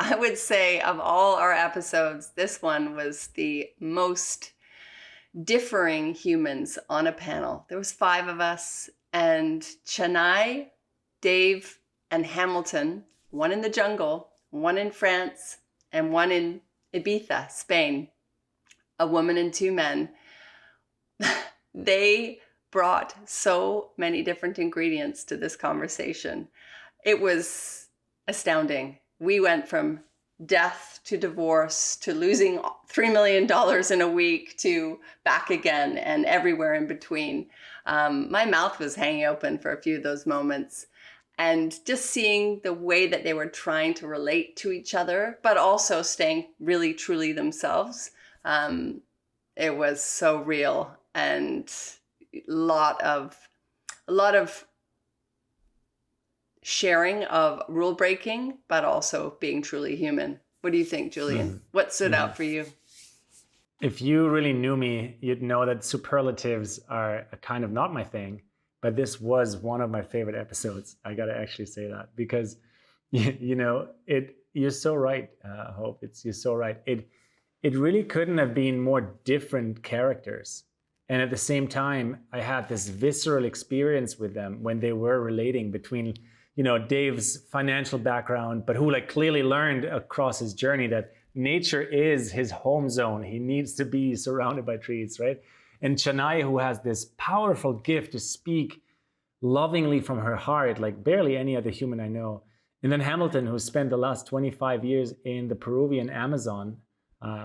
I would say of all our episodes, this one was the most differing humans on a panel. There was 5 of us, and Canay, Dave, and Hamilton, one in the jungle, one in France, and one in Ibiza, Spain, a woman and 2 men. They brought so many different ingredients to this conversation. It was astounding. We went from death to divorce to losing $3 million in a week to back again and everywhere in between. My mouth was hanging open for a few of those moments. And just seeing the way that they were trying to relate to each other, but also staying really, truly themselves. It was so real, and a lot of sharing of rule breaking, but also being truly human. What do you think, Julian? What stood out for you? If you really knew me, you'd know that superlatives are kind of not my thing, but this was one of my favorite episodes. I got to actually say that because, you're so right, Hope. You're so right. It really couldn't have been more different characters. And at the same time, I had this visceral experience with them when they were relating between, Dave's financial background, but who clearly learned across his journey that nature is his home zone. He needs to be surrounded by trees, right? And Canay, who has this powerful gift to speak lovingly from her heart, like barely any other human I know. And then Hamilton, who spent the last 25 years in the Peruvian Amazon,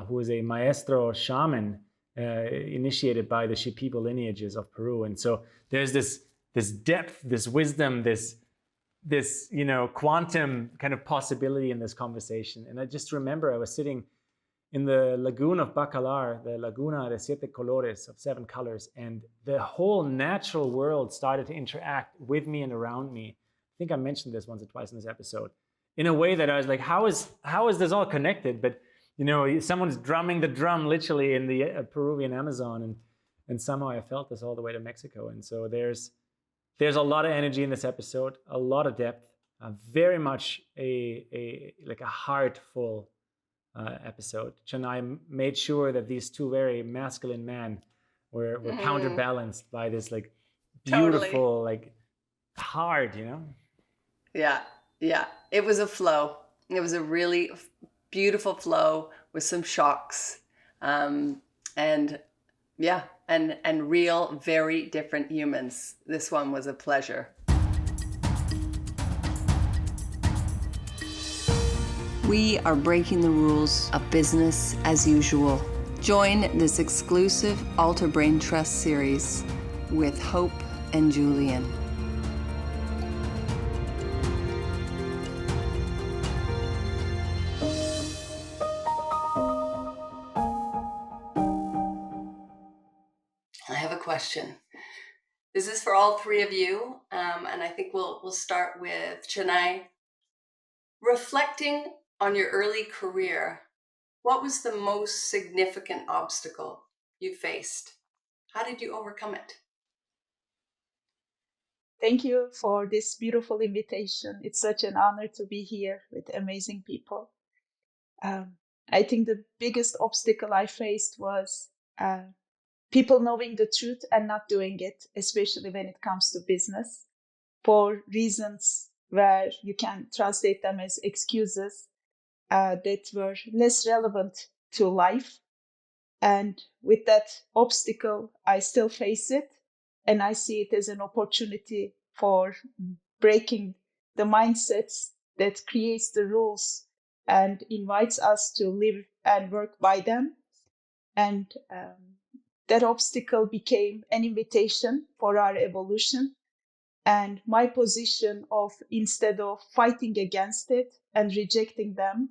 who is a maestro shaman initiated by the Shipibo lineages of Peru. And so there's this depth, this wisdom, this quantum kind of possibility in this conversation. And I just remember I was sitting in the lagoon of Bacalar, the Laguna de Siete Colores, of 7 colors, and the whole natural world started to interact with me and around me. I think I mentioned this once or twice in this episode, in a way that I was like, how is this all connected? But someone's drumming the drum literally in the Peruvian Amazon, and somehow I felt this all the way to Mexico. And so there's a lot of energy in this episode, a lot of depth, very much a heartful episode. Canay made sure that these 2 very masculine men were counterbalanced by this beautiful heart, Yeah. It was a flow. It was a really beautiful flow with some shocks, and real, very different humans. This one was a pleasure. We are breaking the rules of business as usual. Join this exclusive Alter Braintrust series with Hope and Julian. I have a question. This is for all 3 of you, and I think we'll start with Canay. Reflecting on your early career, what was the most significant obstacle you faced? How did you overcome it? Thank you for this beautiful invitation. It's such an honor to be here with amazing people. I think the biggest obstacle I faced was people knowing the truth and not doing it, especially when it comes to business, for reasons where you can translate them as excuses that were less relevant to life. And with that obstacle, I still face it, and I see it as an opportunity for breaking the mindsets that creates the rules and invites us to live and work by them. And that obstacle became an invitation for our evolution. And my position of, instead of fighting against it and rejecting them,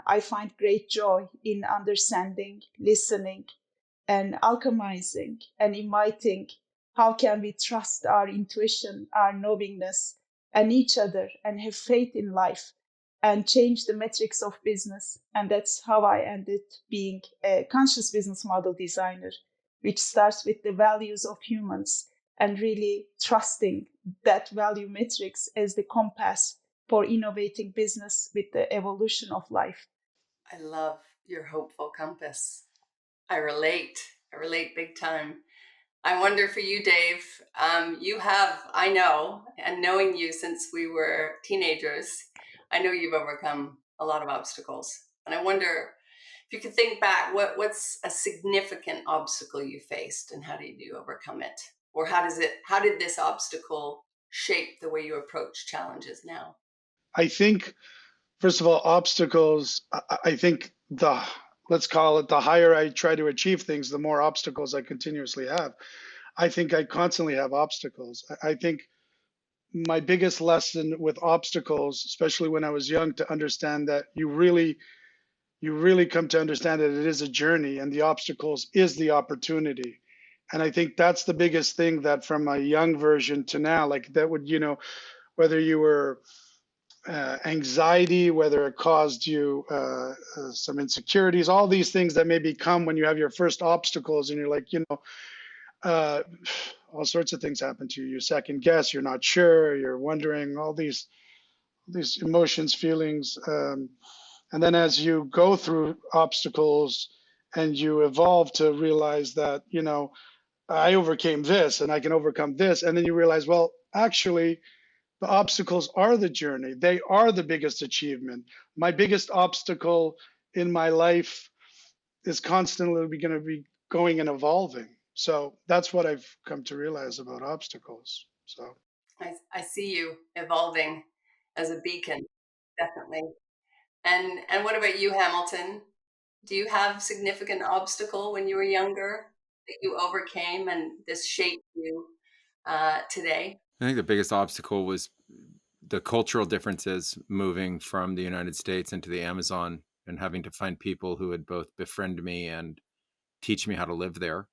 I find great joy in understanding, listening, and alchemizing and inviting how can we trust our intuition, our knowingness, and each other, and have faith in life and change the metrics of business. And that's how I ended being a conscious business model designer, which starts with the values of humans and really trusting that value metrics as the compass for innovating business with the evolution of life. I love your hopeful compass. I relate big time. I wonder for you, Dave, you have, I know, and knowing you since we were teenagers, I know you've overcome a lot of obstacles. And I wonder if you could think back, what's a significant obstacle you faced and how did you overcome it? Or how did this obstacle shape the way you approach challenges now? I think, first of all, obstacles, I think let's call it the higher I try to achieve things, the more obstacles I continuously have. I think I constantly have obstacles. I think my biggest lesson with obstacles, especially when I was young, to understand that you really come to understand that it is a journey and the obstacles is the opportunity. And I think that's the biggest thing that from a young version to now, like that would, whether you were anxiety, whether it caused you some insecurities, all these things that maybe come when you have your first obstacles and you're like, uh, all sorts of things happen to you. You second guess, you're not sure, you're wondering, all these emotions, feelings. And then as you go through obstacles and you evolve to realize that, I overcame this and I can overcome this. And then you realize, well, actually, the obstacles are the journey. They are the biggest achievement. My biggest obstacle in my life is constantly going to be going and evolving. So that's what I've come to realize about obstacles. So I see you evolving as a beacon, definitely. And what about you, Hamilton? Do you have significant obstacle when you were younger that you overcame and this shaped you today? I think the biggest obstacle was the cultural differences moving from the United States into the Amazon and having to find people who would both befriend me and teach me how to live there.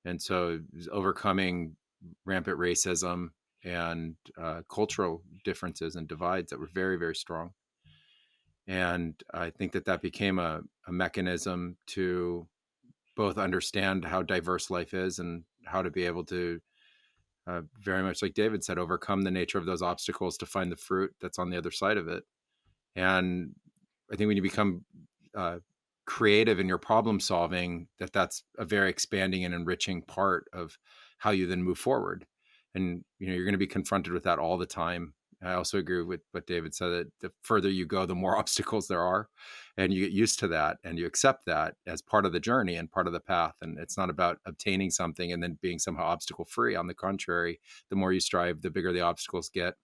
And so it was overcoming rampant racism and cultural differences and divides that were very, very strong. And I think that became a mechanism to both understand how diverse life is and how to be able to very much like David said, overcome the nature of those obstacles to find the fruit that's on the other side of it. And I think when you become creative in your problem solving, that's a very expanding and enriching part of how you then move forward. And you're going to be confronted with that all the time. I also agree with what David said, that the further you go, the more obstacles there are, and you get used to that and you accept that as part of the journey and part of the path. And it's not about obtaining something and then being somehow obstacle free. On the contrary, the more you strive, the bigger the obstacles get,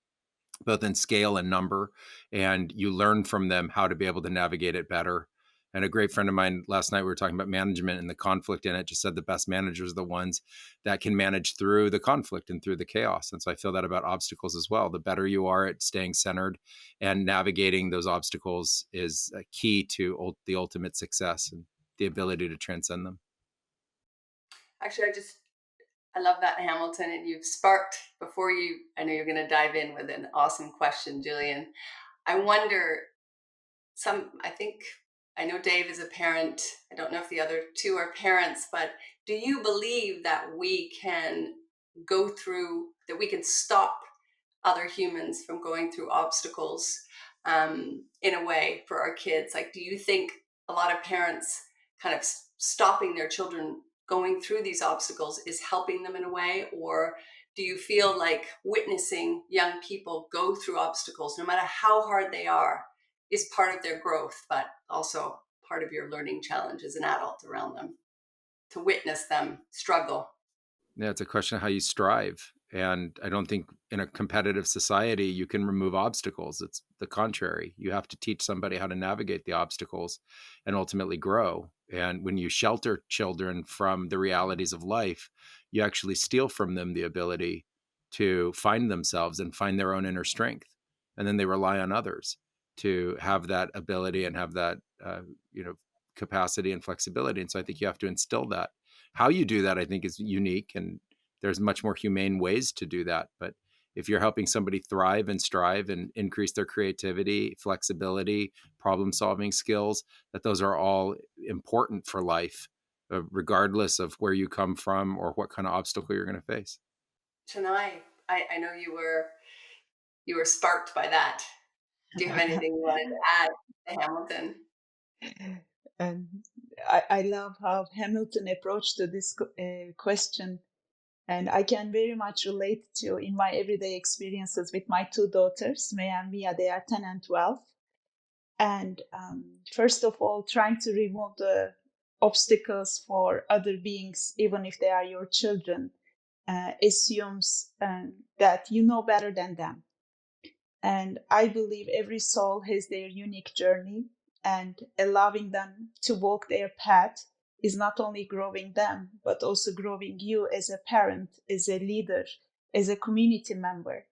both in scale and number, and you learn from them how to be able to navigate it better. And a great friend of mine last night, we were talking about management and the conflict in it, just said the best managers are the ones that can manage through the conflict and through the chaos. And so I feel that about obstacles as well. The better you are at staying centered and navigating those obstacles is a key to the ultimate success and the ability to transcend them. Actually, I love that, Hamilton. And you've sparked, I know you're going to dive in with an awesome question, Julian. I wonder, I know Dave is a parent. I don't know if the other two are parents, but do you believe that we can that we can stop other humans from going through obstacles in a way for our kids? Like, do you think a lot of parents kind of stopping their children going through these obstacles is helping them in a way? Or do you feel like witnessing young people go through obstacles, no matter how hard they are, is part of their growth, but also part of your learning challenge as an adult around them, to witness them struggle? Yeah, it's a question of how you strive. And I don't think in a competitive society you can remove obstacles. It's the contrary. You have to teach somebody how to navigate the obstacles and ultimately grow. And when you shelter children from the realities of life, you actually steal from them the ability to find themselves and find their own inner strength. And then they rely on others to have that ability and have that, capacity and flexibility. And so I think you have to instill that. How you do that, I think, is unique, and there's much more humane ways to do that. But if you're helping somebody thrive and strive and increase their creativity, flexibility, problem solving skills, that those are all important for life, regardless of where you come from or what kind of obstacle you're going to face. Chennai, I know you were sparked by that. Do you have anything you wanted to add to Hamilton? And I love how Hamilton approached to this question. And I can very much relate to in my everyday experiences with my two daughters, Maya and Mia. They are 10 and 12. And first of all, trying to remove the obstacles for other beings, even if they are your children, assumes that you know better than them. And I believe every soul has their unique journey, and allowing them to walk their path is not only growing them, but also growing you as a parent, as a leader, as a community member.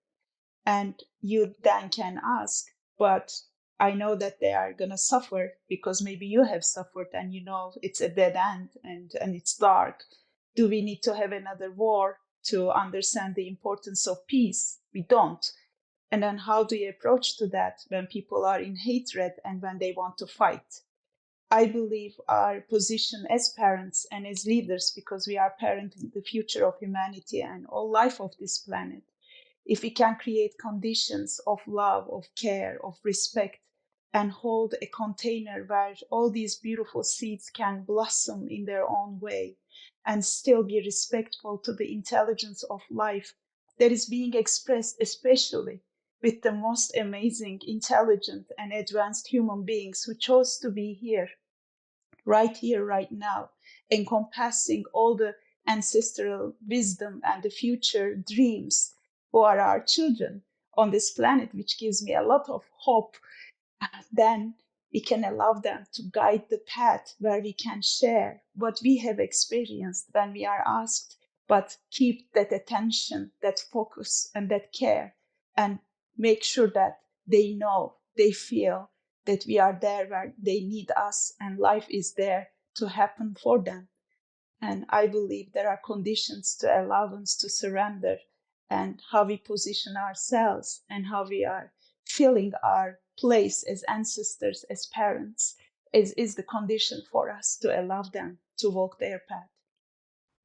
And you then can ask, but I know that they are going to suffer because maybe you have suffered and you know it's a dead end and it's dark. Do we need to have another war to understand the importance of peace? We don't. And then how do you approach to that when people are in hatred and when they want to fight? I believe our position as parents and as leaders, because we are parenting the future of humanity and all life of this planet, if we can create conditions of love, of care, of respect, and hold a container where all these beautiful seeds can blossom in their own way and still be respectful to the intelligence of life that is being expressed, especially with the most amazing, intelligent, and advanced human beings who chose to be here, right now, encompassing all the ancestral wisdom and the future dreams who are our children on this planet, which gives me a lot of hope. Then we can allow them to guide the path where we can share what we have experienced when we are asked, but keep that attention, that focus, and that care, and make sure that they know, they feel that we are there where they need us and life is there to happen for them. And I believe there are conditions to allow us to surrender, and how we position ourselves and how we are filling our place as ancestors, as parents, is the condition for us to allow them to walk their path.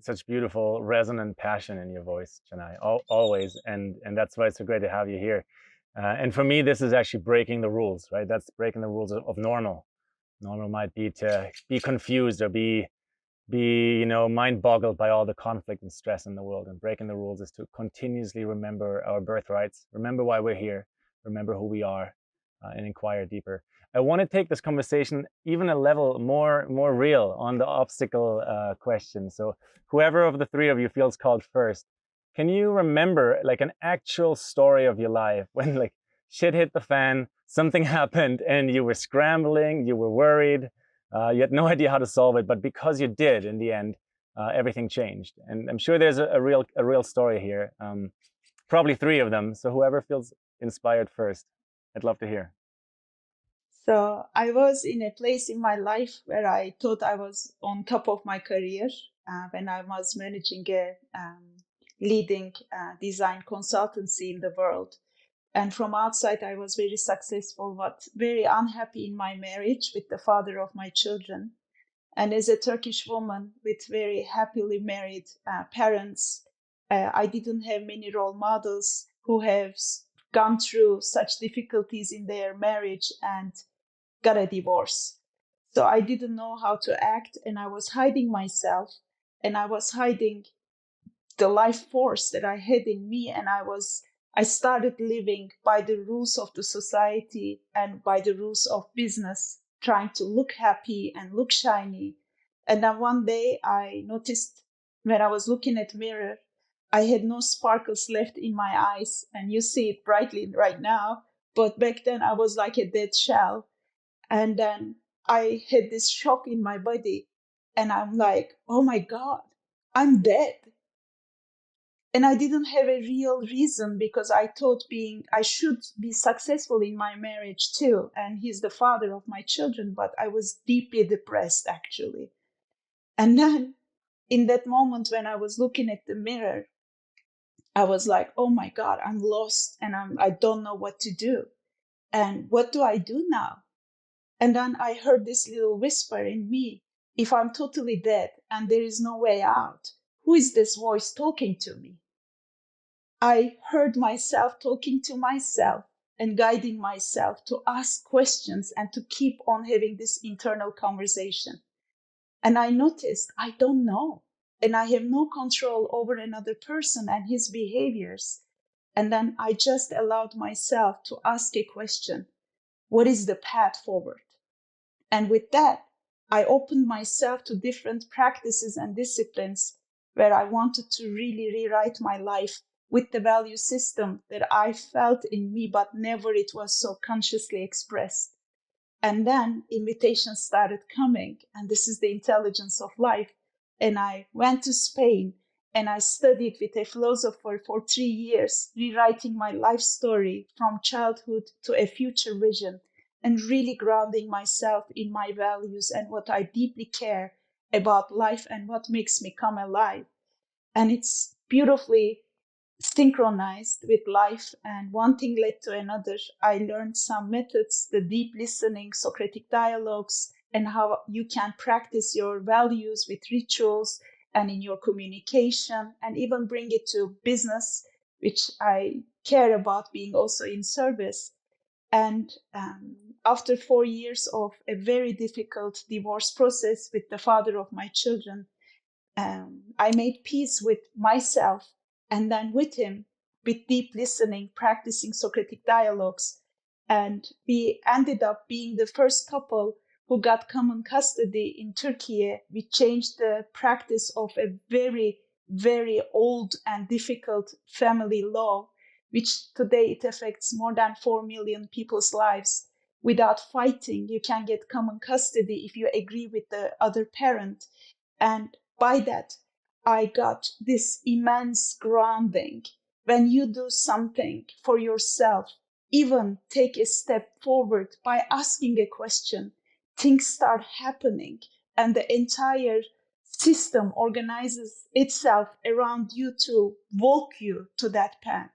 Such beautiful, resonant passion in your voice, Canay, always. And that's why it's so great to have you here. And for me, this is actually breaking the rules, right? That's breaking the rules of normal. Normal might be to be confused or be mind boggled by all the conflict and stress in the world. And breaking the rules is to continuously remember our birthrights, remember why we're here, remember who we are, and inquire deeper. I want to take this conversation even a level more real on the obstacle question. So whoever of the three of you feels called first, can you remember like an actual story of your life when like shit hit the fan, something happened and you were scrambling, you were worried, you had no idea how to solve it, but because you did in the end, everything changed. And I'm sure there's a real story here, probably three of them. So whoever feels inspired first, I'd love to hear. So I was in a place in my life where I thought I was on top of my career when I was managing a leading design consultancy in the world. And from outside, I was very successful, but very unhappy in my marriage with the father of my children. And as a Turkish woman with very happily married parents, I didn't have many role models who have gone through such difficulties in their marriage and got a divorce. So I didn't know how to act, and I was hiding myself, and I was hiding the life force that I had in me, and I started living by the rules of the society and by the rules of business, trying to look happy and look shiny. And then one day I noticed when I was looking at mirror, I had no sparkles left in my eyes, and you see it brightly right now. But back then I was like a dead shell. And then I had this shock in my body, and I'm like, oh my God, I'm dead. And I didn't have a real reason because I thought I should be successful in my marriage too. And he's the father of my children, but I was deeply depressed actually. And then in that moment when I was looking at the mirror, I was like, oh my God, I'm lost and I don't know what to do. And what do I do now? And then I heard this little whisper in me, if I'm totally dead and there is no way out, who is this voice talking to me? I heard myself talking to myself. and guiding myself to ask questions and to keep on having this internal conversation. And I noticed I don't know, and I have no control over another person and his behaviors. And then I just allowed myself to ask a question. What is the path forward? And with that, I opened myself to different practices and disciplines where I wanted to really rewrite my life with the value system that I felt in me, but never it was so consciously expressed. And then invitations started coming, and this is the intelligence of life. And I went to Spain and I studied with a philosopher for 3 years, rewriting my life story from childhood to a future vision, and really grounding myself in my values and what I deeply care about life and what makes me come alive. And it's beautifully synchronized with life, and one thing led to another. I learned some methods, the deep listening, Socratic dialogues, and how you can practice your values with rituals and in your communication, and even bring it to business, which I care about being also in service. And after 4 years of a very difficult divorce process with the father of my children, I made peace with myself, and then with him, with deep listening, practicing Socratic dialogues. And we ended up being the first couple who got common custody in Turkey. We changed the practice of a very, very old and difficult family law, which today it affects more than 4 million people's lives. Without fighting, you can get common custody if you agree with the other parent. And by that, I got this immense grounding. When you do something for yourself, even take a step forward by asking a question, things start happening, and the entire system organizes itself around you to walk you to that path.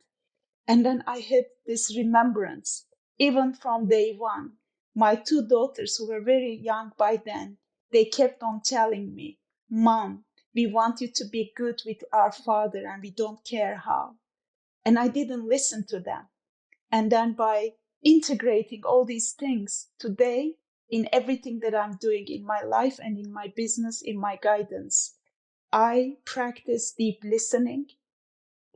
And then I had this remembrance, even from day one. My two daughters, who were very young by then, they kept on telling me, Mom, we want you to be good with our father and we don't care how. And I didn't listen to them. And then by integrating all these things today in everything that I'm doing in my life and in my business, in my guidance, I practice deep listening,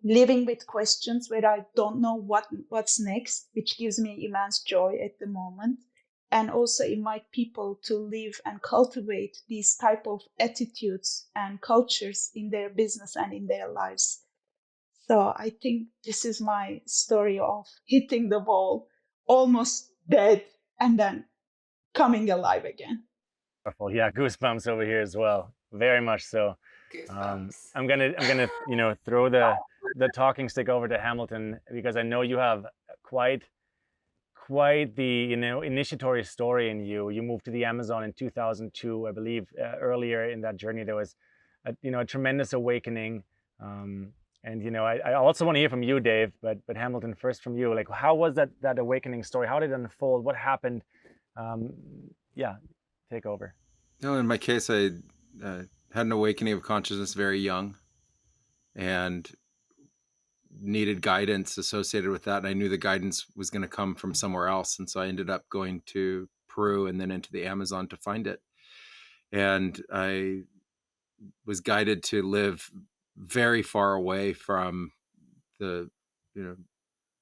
living with questions where I don't know what's next, which gives me immense joy at the moment, and also invite people to live and cultivate these type of attitudes and cultures in their business and in their lives. So I think this is my story of hitting the wall, almost dead, and then coming alive again. Wonderful. Yeah, goosebumps over here as well. Very much so. Goosebumps. I'm gonna throw the talking stick over to Hamilton, because I know you have quite the initiatory story in you. You moved to the Amazon in 2002, I believe. Earlier in that journey, there was a tremendous awakening. And I also want to hear from you, Dave, but Hamilton, first from you. Like, how was that awakening story? How did it unfold? What happened? Yeah, take over. No, in my case, I had an awakening of consciousness very young, and needed guidance associated with that. And I knew the guidance was going to come from somewhere else, and so I ended up going to Peru and then into the Amazon to find it. And I was guided to live very far away from the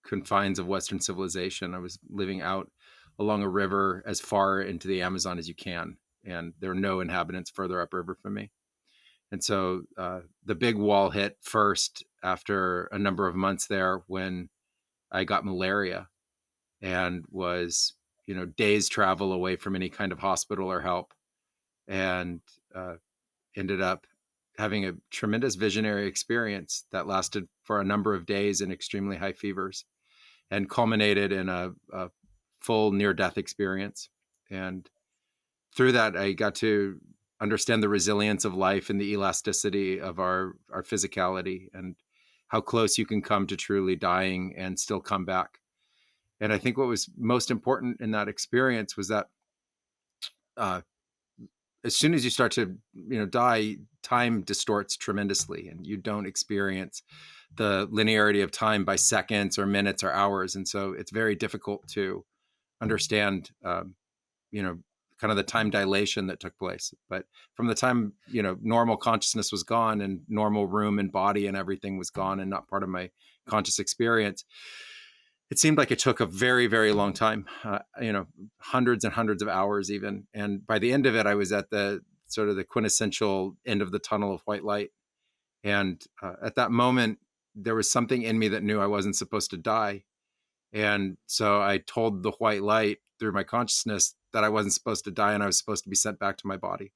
confines of Western civilization. I was living out along a river as far into the Amazon as you can, and there are no inhabitants further upriver from me. And so the big wall hit first after a number of months there, when I got malaria and was days travel away from any kind of hospital or help, and ended up having a tremendous visionary experience that lasted for a number of days in extremely high fevers, and culminated in a full near-death experience. And through that, I got to understand the resilience of life and the elasticity of our physicality, and how close you can come to truly dying and still come back. And I think what was most important in that experience was that as soon as you start to die, time distorts tremendously, and you don't experience the linearity of time by seconds or minutes or hours. And so it's very difficult to understand, kind of the time dilation that took place. But from the time, normal consciousness was gone and normal room and body and everything was gone and not part of my conscious experience, it seemed like it took a very, very long time, hundreds and hundreds of hours even. And by the end of it, I was at the sort of the quintessential end of the tunnel of white light. And at that moment, there was something in me that knew I wasn't supposed to die. And so I told the white light through my consciousness that I wasn't supposed to die and I was supposed to be sent back to my body.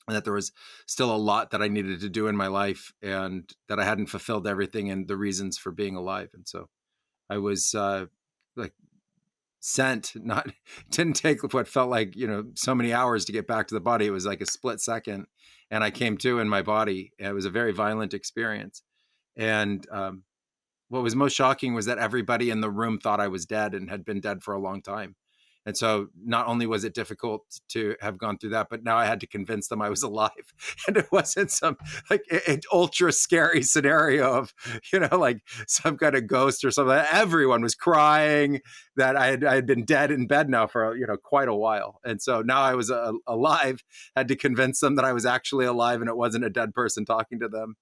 And that there was still a lot that I needed to do in my life and that I hadn't fulfilled everything and the reasons for being alive. And so I was like sent, didn't take what felt like, so many hours to get back to the body. It was like a split second and I came to in my body. It was a very violent experience. And what was most shocking was that everybody in the room thought I was dead and had been dead for a long time. And so not only was it difficult to have gone through that, but now I had to convince them I was alive. And it wasn't some like an ultra scary scenario of, like some kind of ghost or something. Everyone was crying that I had been dead in bed now for, quite a while. And so now I was alive, had to convince them that I was actually alive and it wasn't a dead person talking to them,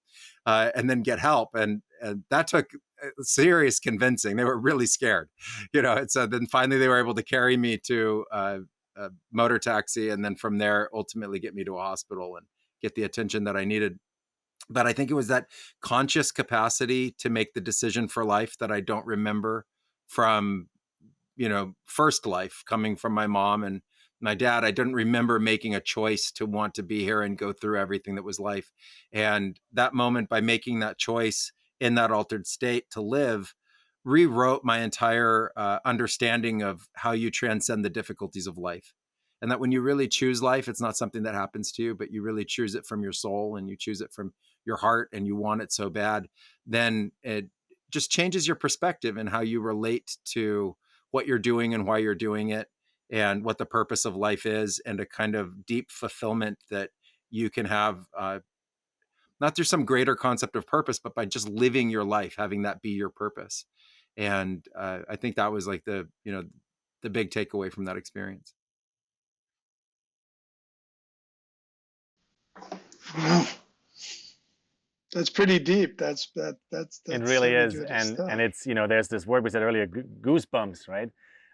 and then get help. And that took serious convincing. They were really scared, and so then finally they were able to carry me to a motor taxi, and then from there ultimately get me to a hospital and get the attention that I needed. But I think it was that conscious capacity to make the decision for life that I don't remember from, first life, coming from my mom and my dad. I didn't remember making a choice to want to be here and go through everything that was life. And that moment, by making that choice in that altered state to live, rewrote my entire understanding of how you transcend the difficulties of life. And that when you really choose life, it's not something that happens to you, but you really choose it from your soul and you choose it from your heart and you want it so bad, then it just changes your perspective and how you relate to what you're doing and why you're doing it and what the purpose of life is, and a kind of deep fulfillment that you can have, not through some greater concept of purpose, but by just living your life, having that be your purpose. And I think that was like the big takeaway from that experience. Wow. That's pretty deep. That's it really is. good And stuff. it's, there's this word we said earlier, goosebumps, right?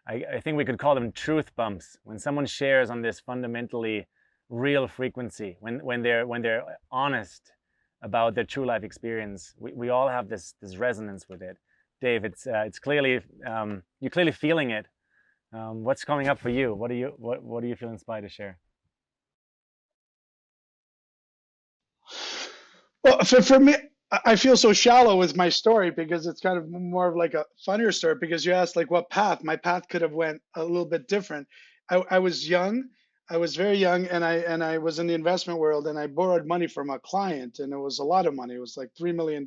I think we could call them truth bumps. When someone shares on this fundamentally real frequency, when they're honest about their true life experience, we all have this resonance with it. Dave, it's clearly, you're clearly feeling it. What's coming up for you? What do you feel inspired to share? Well, for me, I feel so shallow with my story because it's kind of more of like a funnier story, because you asked like what path. My path could have went a little bit different. I was young. I was very young, and I was in the investment world, and I borrowed money from a client, and it was a lot of money. It was like $3 million,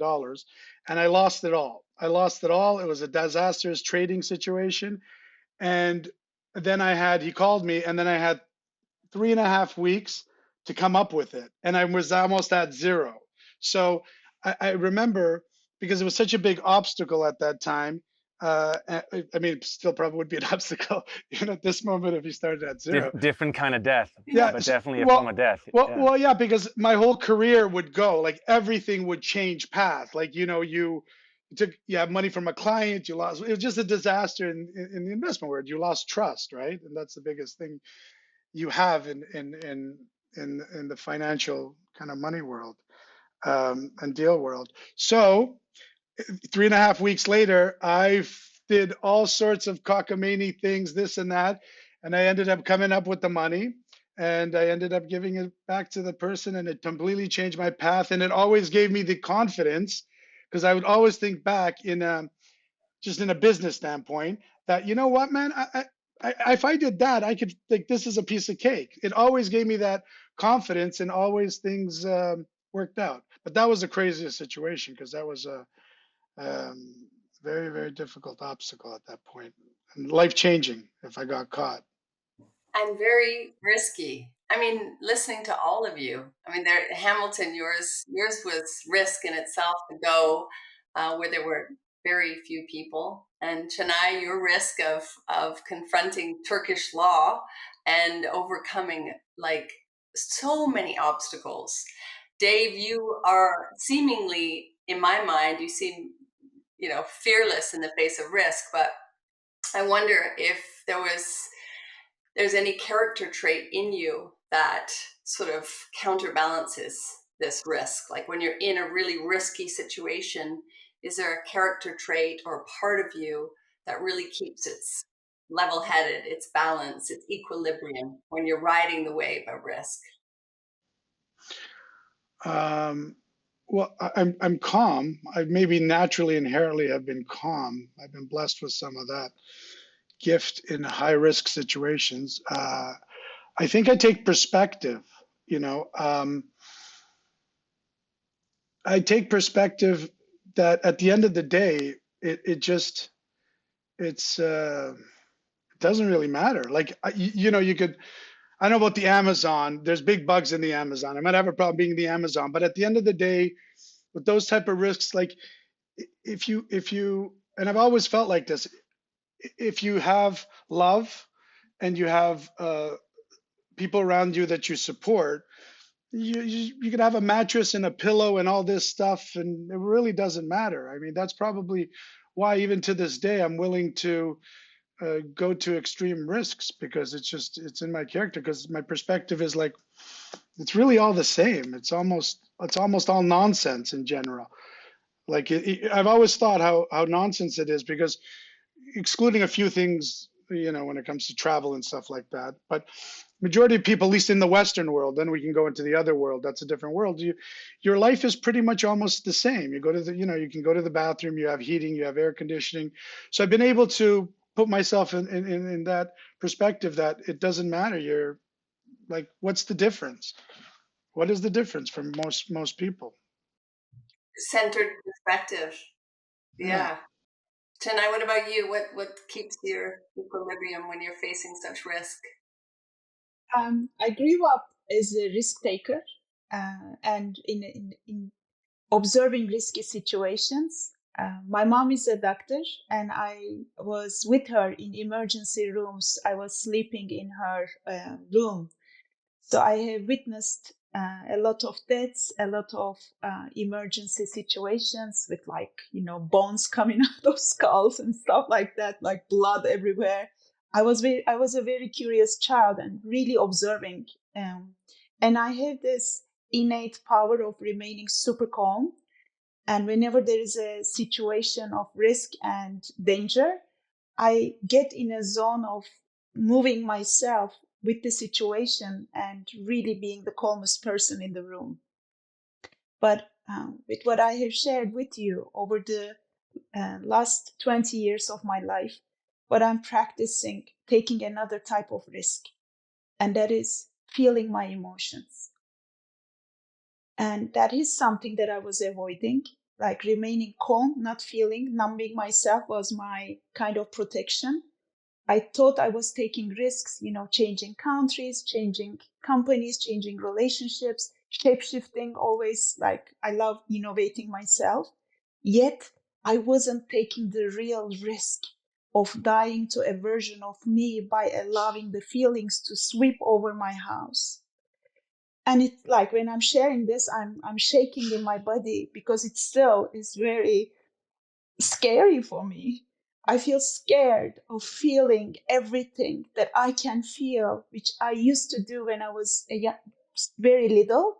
and I lost it all. I lost it all. It was a disastrous trading situation. And then he called me, and then I had 3.5 weeks to come up with it. And I was almost at zero. So I remember, because it was such a big obstacle at that time. I mean, it still probably would be an obstacle, at this moment if you started at zero. Different kind of death. Yeah, but definitely a form of death. Yeah, because my whole career would go, like everything would change path. Like, you have money from a client, you lost. It was just a disaster in the investment world. You lost trust, right? And that's the biggest thing you have in the financial kind of money world, and deal world. So 3.5 weeks later, I did all sorts of cockamamie things, this and that, and I ended up coming up with the money, and I ended up giving it back to the person, and it completely changed my path. And it always gave me the confidence, because I would always think back just in a business standpoint, that, you know what, man, if I did that, I could, like, this is a piece of cake. It always gave me that confidence, and always things worked out. But that was the craziest situation, because that was a very, very difficult obstacle at that point, and life changing if I got caught. And very risky. I mean, listening to all of you, I mean, Hamilton, yours was risk in itself to go where there were very few people. And Canay, your risk of confronting Turkish law and overcoming like so many obstacles. Dave, you are seemingly, in my mind, you seem, fearless in the face of risk, but I wonder if there's any character trait in you that sort of counterbalances this risk. Like when you're in a really risky situation, is there a character trait or part of you that really keeps its level-headed, its balance, its equilibrium when you're riding the wave of risk? Well, I'm calm. I maybe naturally, inherently have been calm. I've been blessed with some of that gift in high risk situations. I think I take perspective. You know, I take perspective that at the end of the day, it doesn't really matter. Like you could. I know about the Amazon. There's big bugs in the Amazon. I might have a problem being in the Amazon, but at the end of the day, with those type of risks, like if you and I've always felt like this, if you have love and you have people around you that you support, you could have a mattress and a pillow and all this stuff, and it really doesn't matter. I mean, that's probably why even to this day I'm willing to go to extreme risks, because it's in my character, because my perspective is like it's really all the same. It's almost all nonsense in general. Like I've always thought how nonsense it is, because excluding a few things, when it comes to travel and stuff like that, but majority of people, at least in the Western world, then we can go into the other world. That's a different world. Your life is pretty much almost the same. You go to you can go to the bathroom, you have heating, you have air conditioning. So I've been able to put myself in that perspective, that it doesn't matter. You're like, what's the difference? What is the difference for most people? Centered perspective. Yeah. Yeah. Chennai, what about you? What keeps your equilibrium when you're facing such risk? I grew up as a risk taker, and in observing risky situations. My mom is a doctor, and I was with her in emergency rooms. I was sleeping in her room. So I have witnessed a lot of deaths, a lot of emergency situations with bones coming out of skulls and stuff like that, like blood everywhere. I was a very curious child and really observing, and I have this innate power of remaining super calm. And whenever there is a situation of risk and danger, I get in a zone of moving myself with the situation and really being the calmest person in the room. But with what I have shared with you over the last 20 years of my life, what I'm practicing, taking another type of risk, and that is feeling my emotions. And that is something that I was avoiding, like remaining calm, not feeling, numbing myself was my kind of protection. I thought I was taking risks, changing countries, changing companies, changing relationships, shape-shifting, always like I love innovating myself. Yet I wasn't taking the real risk of dying to a version of me by allowing the feelings to sweep over my house. And it's like when I'm sharing this, I'm shaking in my body, because it still is very scary for me. I feel scared of feeling everything that I can feel, which I used to do when I was very little.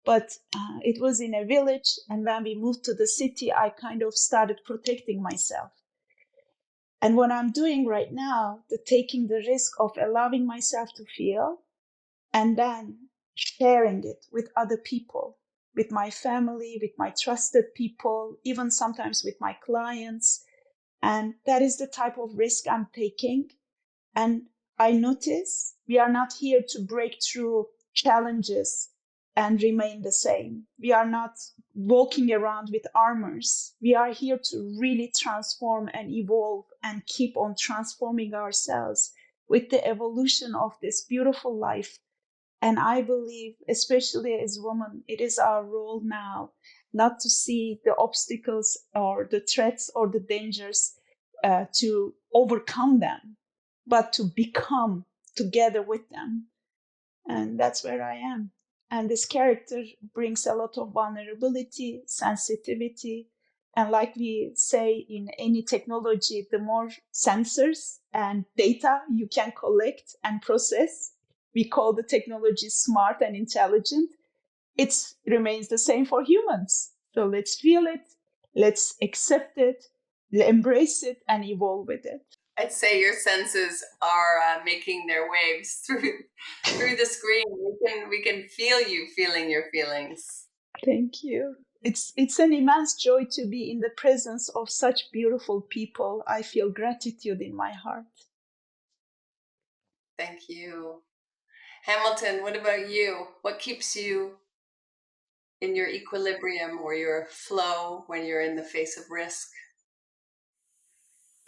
But it was in a village, and when we moved to the city, I kind of started protecting myself. And what I'm doing right now, the taking the risk of allowing myself to feel, and then sharing it with other people, with my family, with my trusted people, even sometimes with my clients. And that is the type of risk I'm taking. And I notice we are not here to break through challenges and remain the same. We are not walking around with armors. We are here to really transform and evolve and keep on transforming ourselves with the evolution of this beautiful life. And I believe, especially as women, it is our role now not to see the obstacles or the threats or the dangers to overcome them, but to become together with them. And that's where I am. And this character brings a lot of vulnerability, sensitivity. And like we say in any technology, the more sensors and data you can collect and process, we call the technology smart and intelligent. It remains the same for humans. So let's feel it, let's accept it, embrace it, and evolve with it. I'd say your senses are making their waves through the screen. We can feel you feeling your feelings. Thank you. It's an immense joy to be in the presence of such beautiful people. I feel gratitude in my heart. Thank you. Hamilton, what about you? What keeps you in your equilibrium or your flow when you're in the face of risk?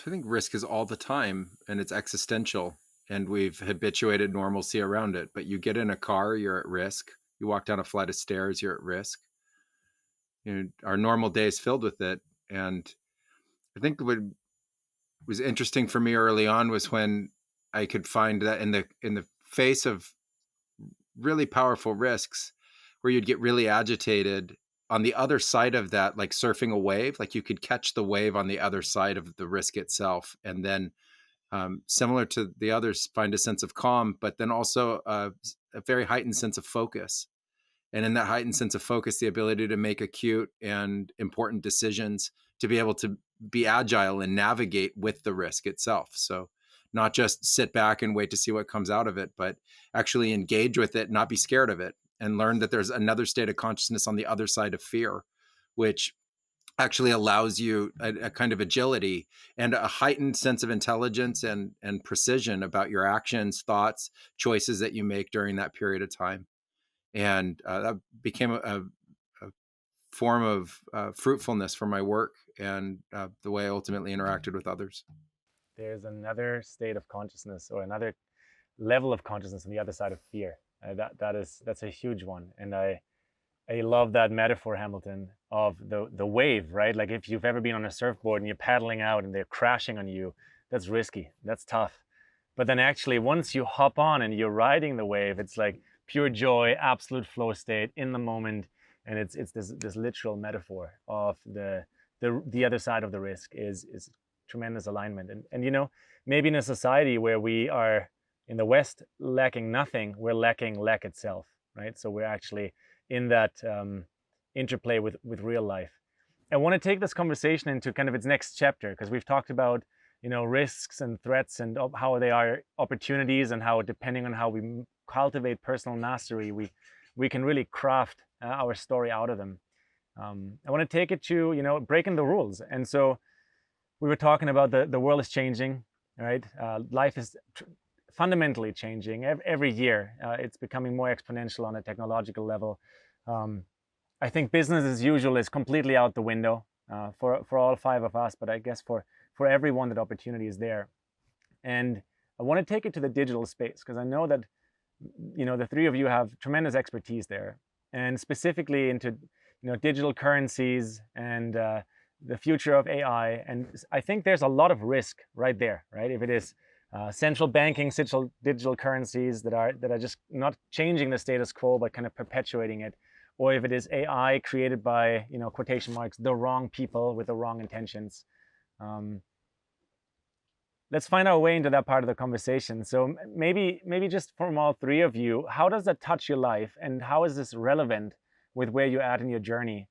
I think risk is all the time, and it's existential, and we've habituated normalcy around it. But you get in a car, you're at risk. You walk down a flight of stairs, you're at risk. You know, our normal day is filled with it. And I think what was interesting for me early on was when I could find that in the face of really powerful risks, where you'd get really agitated on the other side of that, like surfing a wave, like you could catch the wave on the other side of the risk itself, and then similar to the others, find a sense of calm, but then also a very heightened sense of focus. And in that heightened sense of focus, the ability to make acute and important decisions, to be able to be agile and navigate with the risk itself. So not just sit back and wait to see what comes out of it, but actually engage with it, not be scared of it, and learn that there's another state of consciousness on the other side of fear, which actually allows you a kind of agility and a heightened sense of intelligence and precision about your actions, thoughts, choices that you make during that period of time. And that became a form of fruitfulness for my work and the way I ultimately interacted with others. There's another state of consciousness, or another level of consciousness on the other side of fear. That's a huge one, and I love that metaphor, Hamilton, of the wave, right? Like if you've ever been on a surfboard and you're paddling out and they're crashing on you, that's risky, that's tough. But then actually, once you hop on and you're riding the wave, it's like pure joy, absolute flow state in the moment, and it's this literal metaphor of the other side of the risk is tremendous alignment. And you know, maybe in a society where we are in the West lacking nothing, we're lacking lack itself, right? So we're actually in that interplay with real life. I want to take this conversation into kind of its next chapter, because we've talked about, you know, risks and threats and how they are opportunities, and how, depending on how we cultivate personal mastery, we can really craft our story out of them. I want to take it to, you know, breaking the rules. And so we were talking about the world is changing, right? Life is fundamentally changing every year. It's becoming more exponential on a technological level. I think business as usual is completely out the window for all five of us, but I guess for everyone, that opportunity is there. And I want to take it to the digital space, because I know that, you know, the three of you have tremendous expertise there, and specifically into, you know, digital currencies and the future of AI. And I think there's a lot of risk right there, right? If it is central banking, digital currencies that are just not changing the status quo, but kind of perpetuating it, or if it is AI created by, you know, quotation marks, the wrong people with the wrong intentions. Let's find our way into that part of the conversation. So maybe just from all three of you, how does that touch your life, and how is this relevant with where you're at in your journey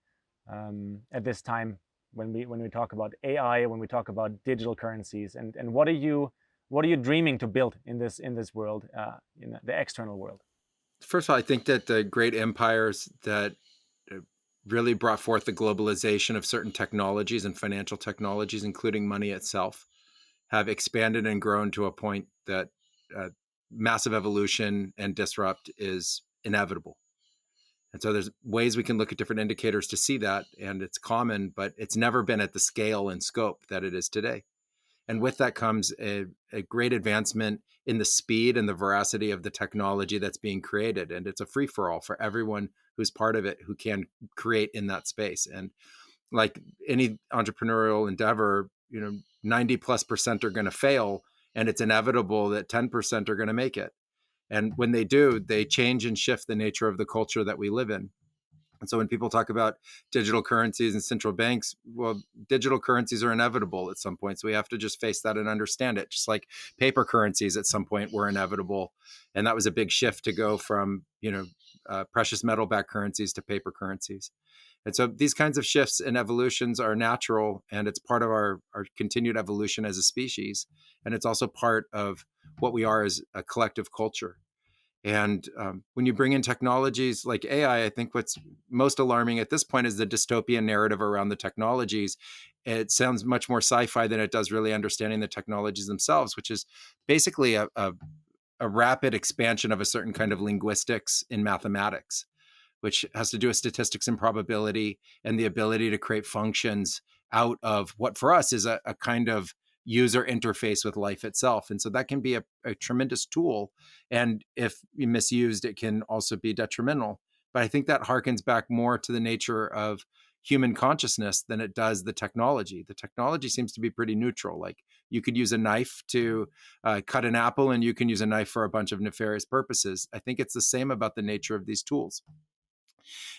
at this time, when we talk about AI, when we talk about digital currencies, and what are you dreaming to build in this world, in the external world? First of all, I think that the great empires that really brought forth the globalization of certain technologies and financial technologies, including money itself, have expanded and grown to a point that massive evolution and disrupt is inevitable. And so there's ways we can look at different indicators to see that, and it's common, but it's never been at the scale and scope that it is today. And with that comes a great advancement in the speed and the veracity of the technology that's being created. And it's a free for all for everyone who's part of it, who can create in that space. And like any entrepreneurial endeavor, 90+% are going to fail, and it's inevitable that 10% are going to make it. And when they do, they change and shift the nature of the culture that we live in. And so when people talk about digital currencies and central banks, well, digital currencies are inevitable at some point. So we have to just face that and understand it. Just like paper currencies at some point were inevitable. And that was a big shift to go from, precious metal backed currencies to paper currencies. And so these kinds of shifts and evolutions are natural, and it's part of our continued evolution as a species. And it's also part of what we are as a collective culture. And when you bring in technologies like AI, I think what's most alarming at this point is the dystopian narrative around the technologies. It sounds much more sci-fi than it does really understanding the technologies themselves, which is basically a rapid expansion of a certain kind of linguistics in mathematics, which has to do with statistics and probability and the ability to create functions out of what for us is a kind of user interface with life itself. And so that can be a tremendous tool. And if misused, it can also be detrimental. But I think that harkens back more to the nature of human consciousness than it does the technology. The technology seems to be pretty neutral. Like you could use a knife to cut an apple, and you can use a knife for a bunch of nefarious purposes. I think it's the same about the nature of these tools.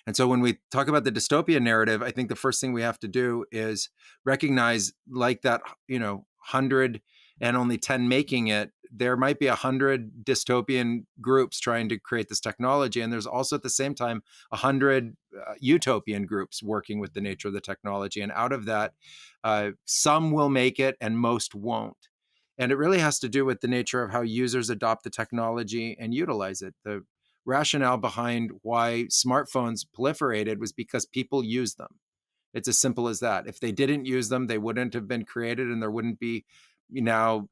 And so when we talk about the dystopian narrative, I think the first thing we have to do is recognize, like that, 100 and only 10 making it, there might be 100 dystopian groups trying to create this technology. And there's also at the same time 100 utopian groups working with the nature of the technology. And out of that, some will make it and most won't. And it really has to do with the nature of how users adopt the technology and utilize it. The rationale behind why smartphones proliferated was because people use them. It's as simple as that. If they didn't use them, they wouldn't have been created, and there wouldn't be now,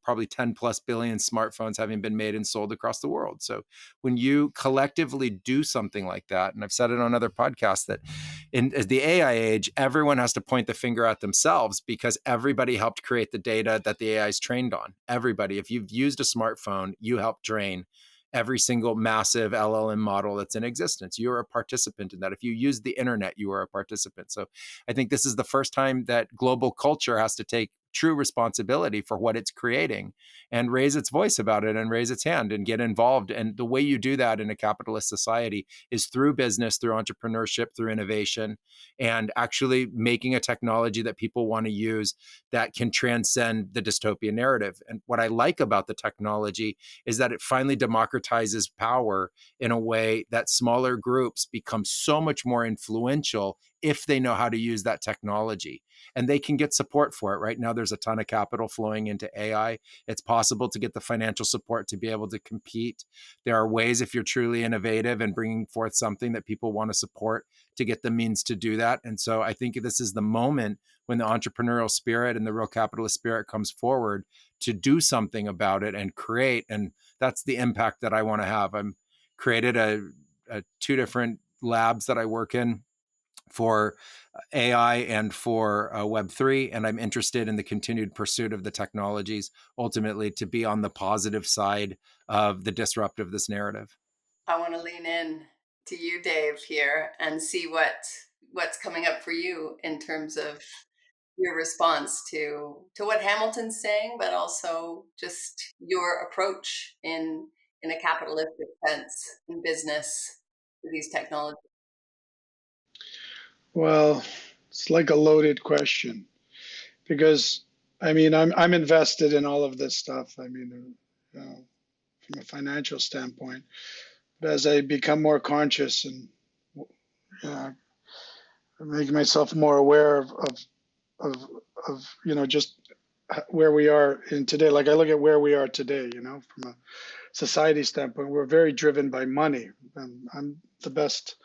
probably 10 plus billion smartphones having been made and sold across the world. So when you collectively do something like that, and I've said it on other podcasts, that in the AI age, everyone has to point the finger at themselves because everybody helped create the data that the AI is trained on. Everybody, if you've used a smartphone, you helped train every single massive LLM model that's in existence. You're a participant in that. If you use the internet, you are a participant. So I think this is the first time that global culture has to take true responsibility for what it's creating and raise its voice about it and raise its hand and get involved. And the way you do that in a capitalist society is through business, through entrepreneurship, through innovation, and actually making a technology that people want to use that can transcend the dystopian narrative. And what I like about the technology is that it finally democratizes power in a way that smaller groups become so much more influential if they know how to use that technology. And they can get support for it. Right now, there's a ton of capital flowing into AI. It's possible to get the financial support to be able to compete. There are ways, if you're truly innovative and bringing forth something that people want to support, to get the means to do that. And so I think this is the moment when the entrepreneurial spirit and the real capitalist spirit comes forward to do something about it and create. And that's the impact that I want to have. I'm created a 2 different labs that I work in for AI and for Web3, and I'm interested in the continued pursuit of the technologies, ultimately to be on the positive side of the disruptive this narrative. I want to lean in to you, Dave, here and see what's coming up for you in terms of your response to what Hamilton's saying, but also just your approach in a capitalistic sense in business to these technologies. Well, it's like a loaded question because I'm invested in all of this stuff. From a financial standpoint, but as I become more conscious and make myself more aware of just where we are in today. Like I look at where we are today, from a society standpoint, we're very driven by money. And I'm the best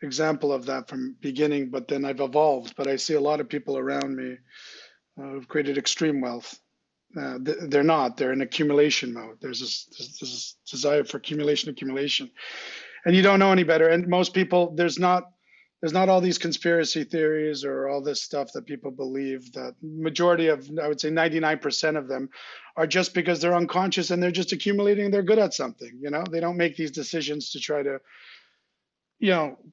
example of that from beginning, but then I've evolved. But I see a lot of people around me who've created extreme wealth. They're not. They're in accumulation mode. There's this desire for accumulation, and you don't know any better. And most people, there's There's not all these conspiracy theories or all this stuff that people believe. That majority of, I would say 99% of them are just because they're unconscious and they're just accumulating. They're good at something. They don't make these decisions to try to,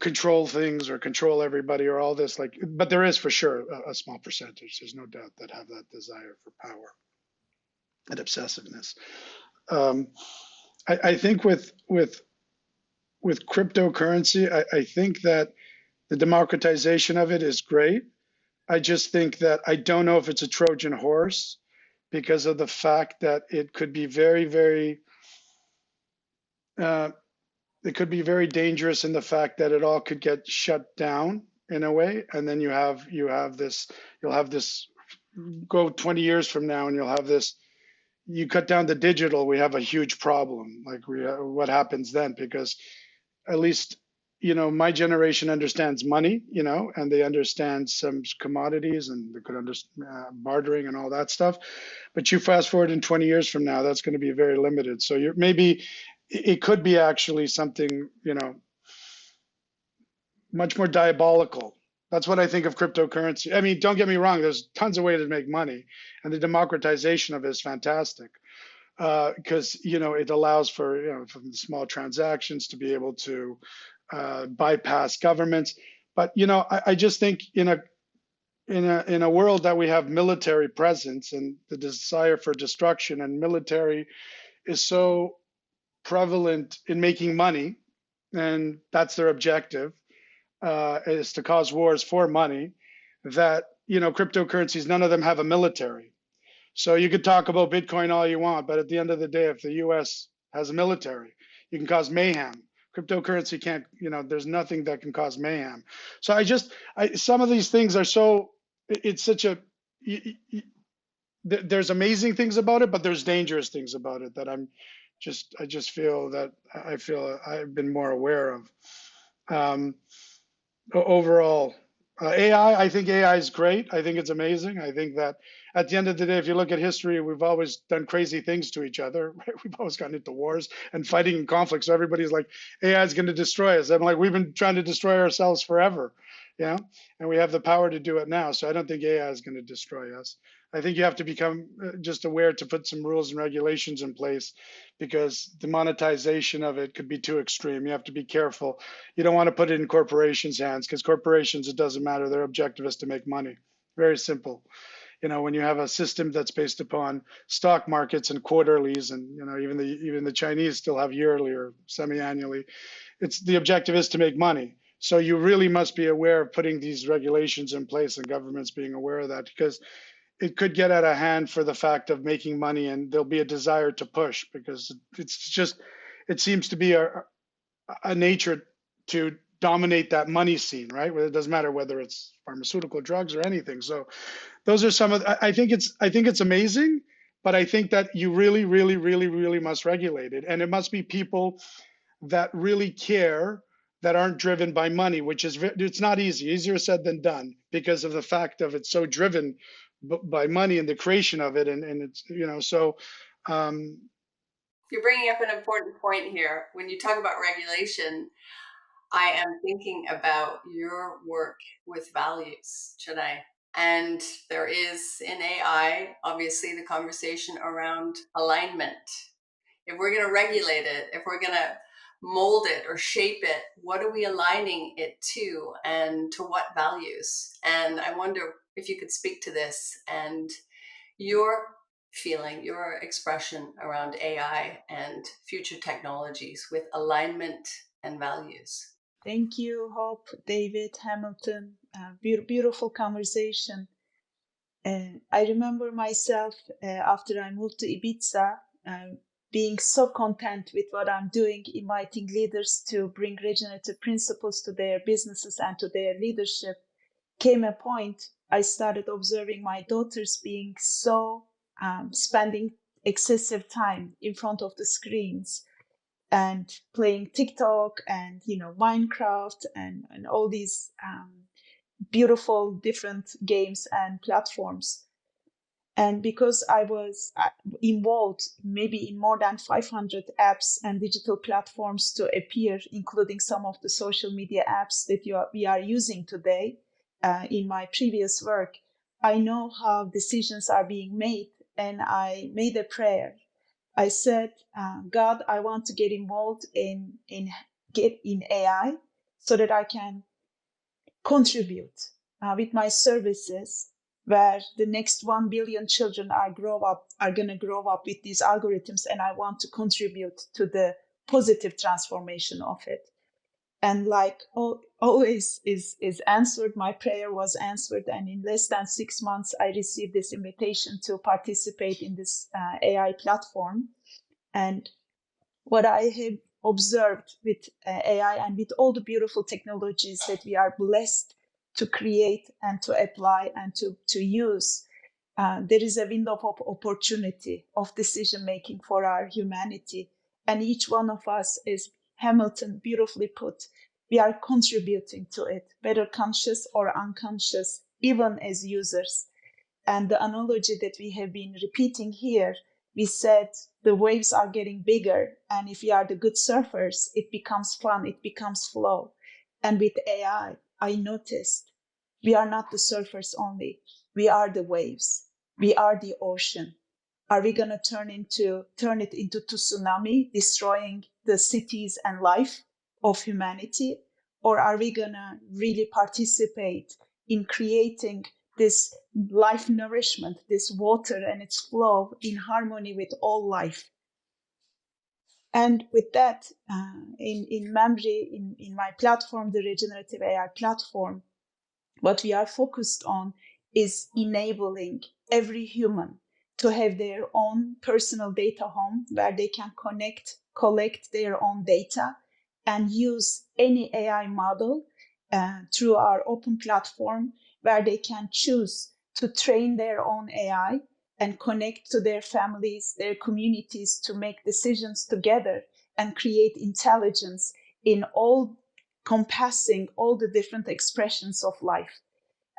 control things or control everybody or all this. But there is for sure a small percentage. There's no doubt that have that desire for power and obsessiveness. I think with cryptocurrency, I think that the democratization of it is great. I just think that I don't know if it's a Trojan horse because of the fact that it could be very, very, it could be very dangerous in the fact that it all could get shut down in a way, and then you'll have this go 20 years from now, and you'll have this. You cut down the digital, we have a huge problem. What happens then? Because at least my generation understands money, and they understand some commodities, and they could understand bartering and all that stuff. But you fast forward in 20 years from now, that's going to be very limited. So maybe it could be actually something, much more diabolical. That's what I think of cryptocurrency. I mean, don't get me wrong, there's tons of ways to make money, and the democratization of it is fantastic. Because it allows for from small transactions to be able to bypass governments. But I just think in a world that we have military presence and the desire for destruction, and military is so prevalent in making money, and that's their objective, is to cause wars for money, that cryptocurrencies, none of them have a military. So you could talk about Bitcoin all you want, but at the end of the day, if the US has a military, you can cause mayhem. Cryptocurrency can't, there's nothing that can cause mayhem. So some of these things are so, it's such a, there's amazing things about it, but there's dangerous things about it that I just feel that I've been more aware of. Overall, AI, I think AI is great. I think it's amazing. I think that at the end of the day, if you look at history, we've always done crazy things to each other. Right? We've always gotten into wars and fighting and conflict. So everybody's like, AI is going to destroy us. I'm like, we've been trying to destroy ourselves forever, and we have the power to do it now. So I don't think AI is going to destroy us. I think you have to become just aware to put some rules and regulations in place, because the monetization of it could be too extreme. You have to be careful. You don't want to put it in corporations' hands, because corporations, it doesn't matter. Their objective is to make money. Very simple. When you have a system that's based upon stock markets and quarterlies, and even the Chinese still have yearly or semi-annually, the objective is to make money. So you really must be aware of putting these regulations in place, and governments being aware of that, because it could get out of hand for the fact of making money, and there'll be a desire to push, because it seems to be a nature to dominate that money scene, right? Where it doesn't matter whether it's pharmaceutical, drugs, or anything. So those are some of, I think it's amazing, but I think that you really, really, really, really must regulate it. And it must be people that really care, that aren't driven by money, which it's not easier said than done, because of the fact of it's so driven by money and the creation of it. And it's, so. You're bringing up an important point here. When you talk about regulation, I am thinking about your work with values, Canay. And there is in AI, obviously, the conversation around alignment. If we're going to regulate it, if we're going to mold it or shape it, what are we aligning it to, and to what values? And I wonder if you could speak to this and your feeling, your expression around AI and future technologies with alignment and values. Thank you, Hope, David, Hamilton. Beautiful conversation. I remember myself after I moved to Ibiza, being so content with what I'm doing, inviting leaders to bring regenerative principles to their businesses and to their leadership. Came a point I started observing my daughters being so spending excessive time in front of the screens and playing TikTok and Minecraft and all these beautiful different games and platforms. And because I was involved maybe in more than 500 apps and digital platforms to appear, including some of the social media apps that we are using today in my previous work, I know how decisions are being made. And I made a prayer. I said, God, I want to get involved in AI so that I can contribute with my services, where the next 1 billion children are going to grow up with these algorithms, and I want to contribute to the positive transformation of it. And like always is answered, my prayer was answered, and in less than 6 months I received this invitation to participate in this AI platform. And what I have observed with AI and with all the beautiful technologies that we are blessed to create and to apply and to use, there is a window of opportunity of decision making for our humanity. And each one of us, as Hamilton beautifully put, we are contributing to it, whether conscious or unconscious, even as users. And the analogy that we have been repeating here, we said the waves are getting bigger, and if we are the good surfers, it becomes fun, it becomes flow. And with AI, I noticed we are not the surfers only, we are the waves, we are the ocean. Are we going to turn it into tsunami, destroying the cities and life of humanity? Or are we going to really participate in creating this life nourishment, this water and its flow in harmony with all life? And with that, in memory, in my platform, the Regenerative AI platform, what we are focused on is enabling every human to have their own personal data home where they can collect their own data, and use any AI model through our open platform, where they can choose to train their own AI and connect to their families, their communities, to make decisions together and create intelligence in all compassing all the different expressions of life.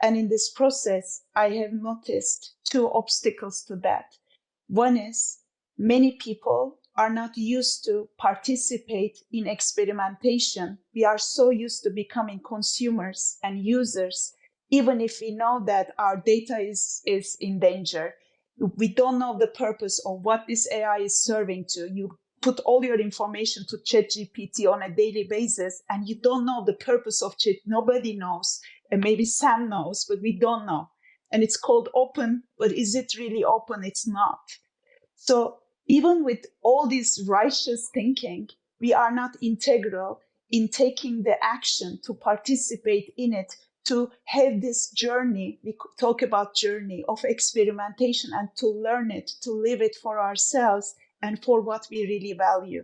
And in this process, I have noticed two obstacles to that. One is many people are not used to participate in experimentation. We are so used to becoming consumers and users, even if we know that our data is in danger. We don't know the purpose of what this AI is serving to. You put all your information to ChatGPT on a daily basis, and you don't know the purpose of Chat. Nobody knows. And maybe Sam knows, but we don't know. And it's called open, but is it really open? It's not. So even with all this righteous thinking, we are not integral in taking the action to participate in it, to have this journey. We talk about journey of experimentation, and to learn it, to live it for ourselves and for what we really value.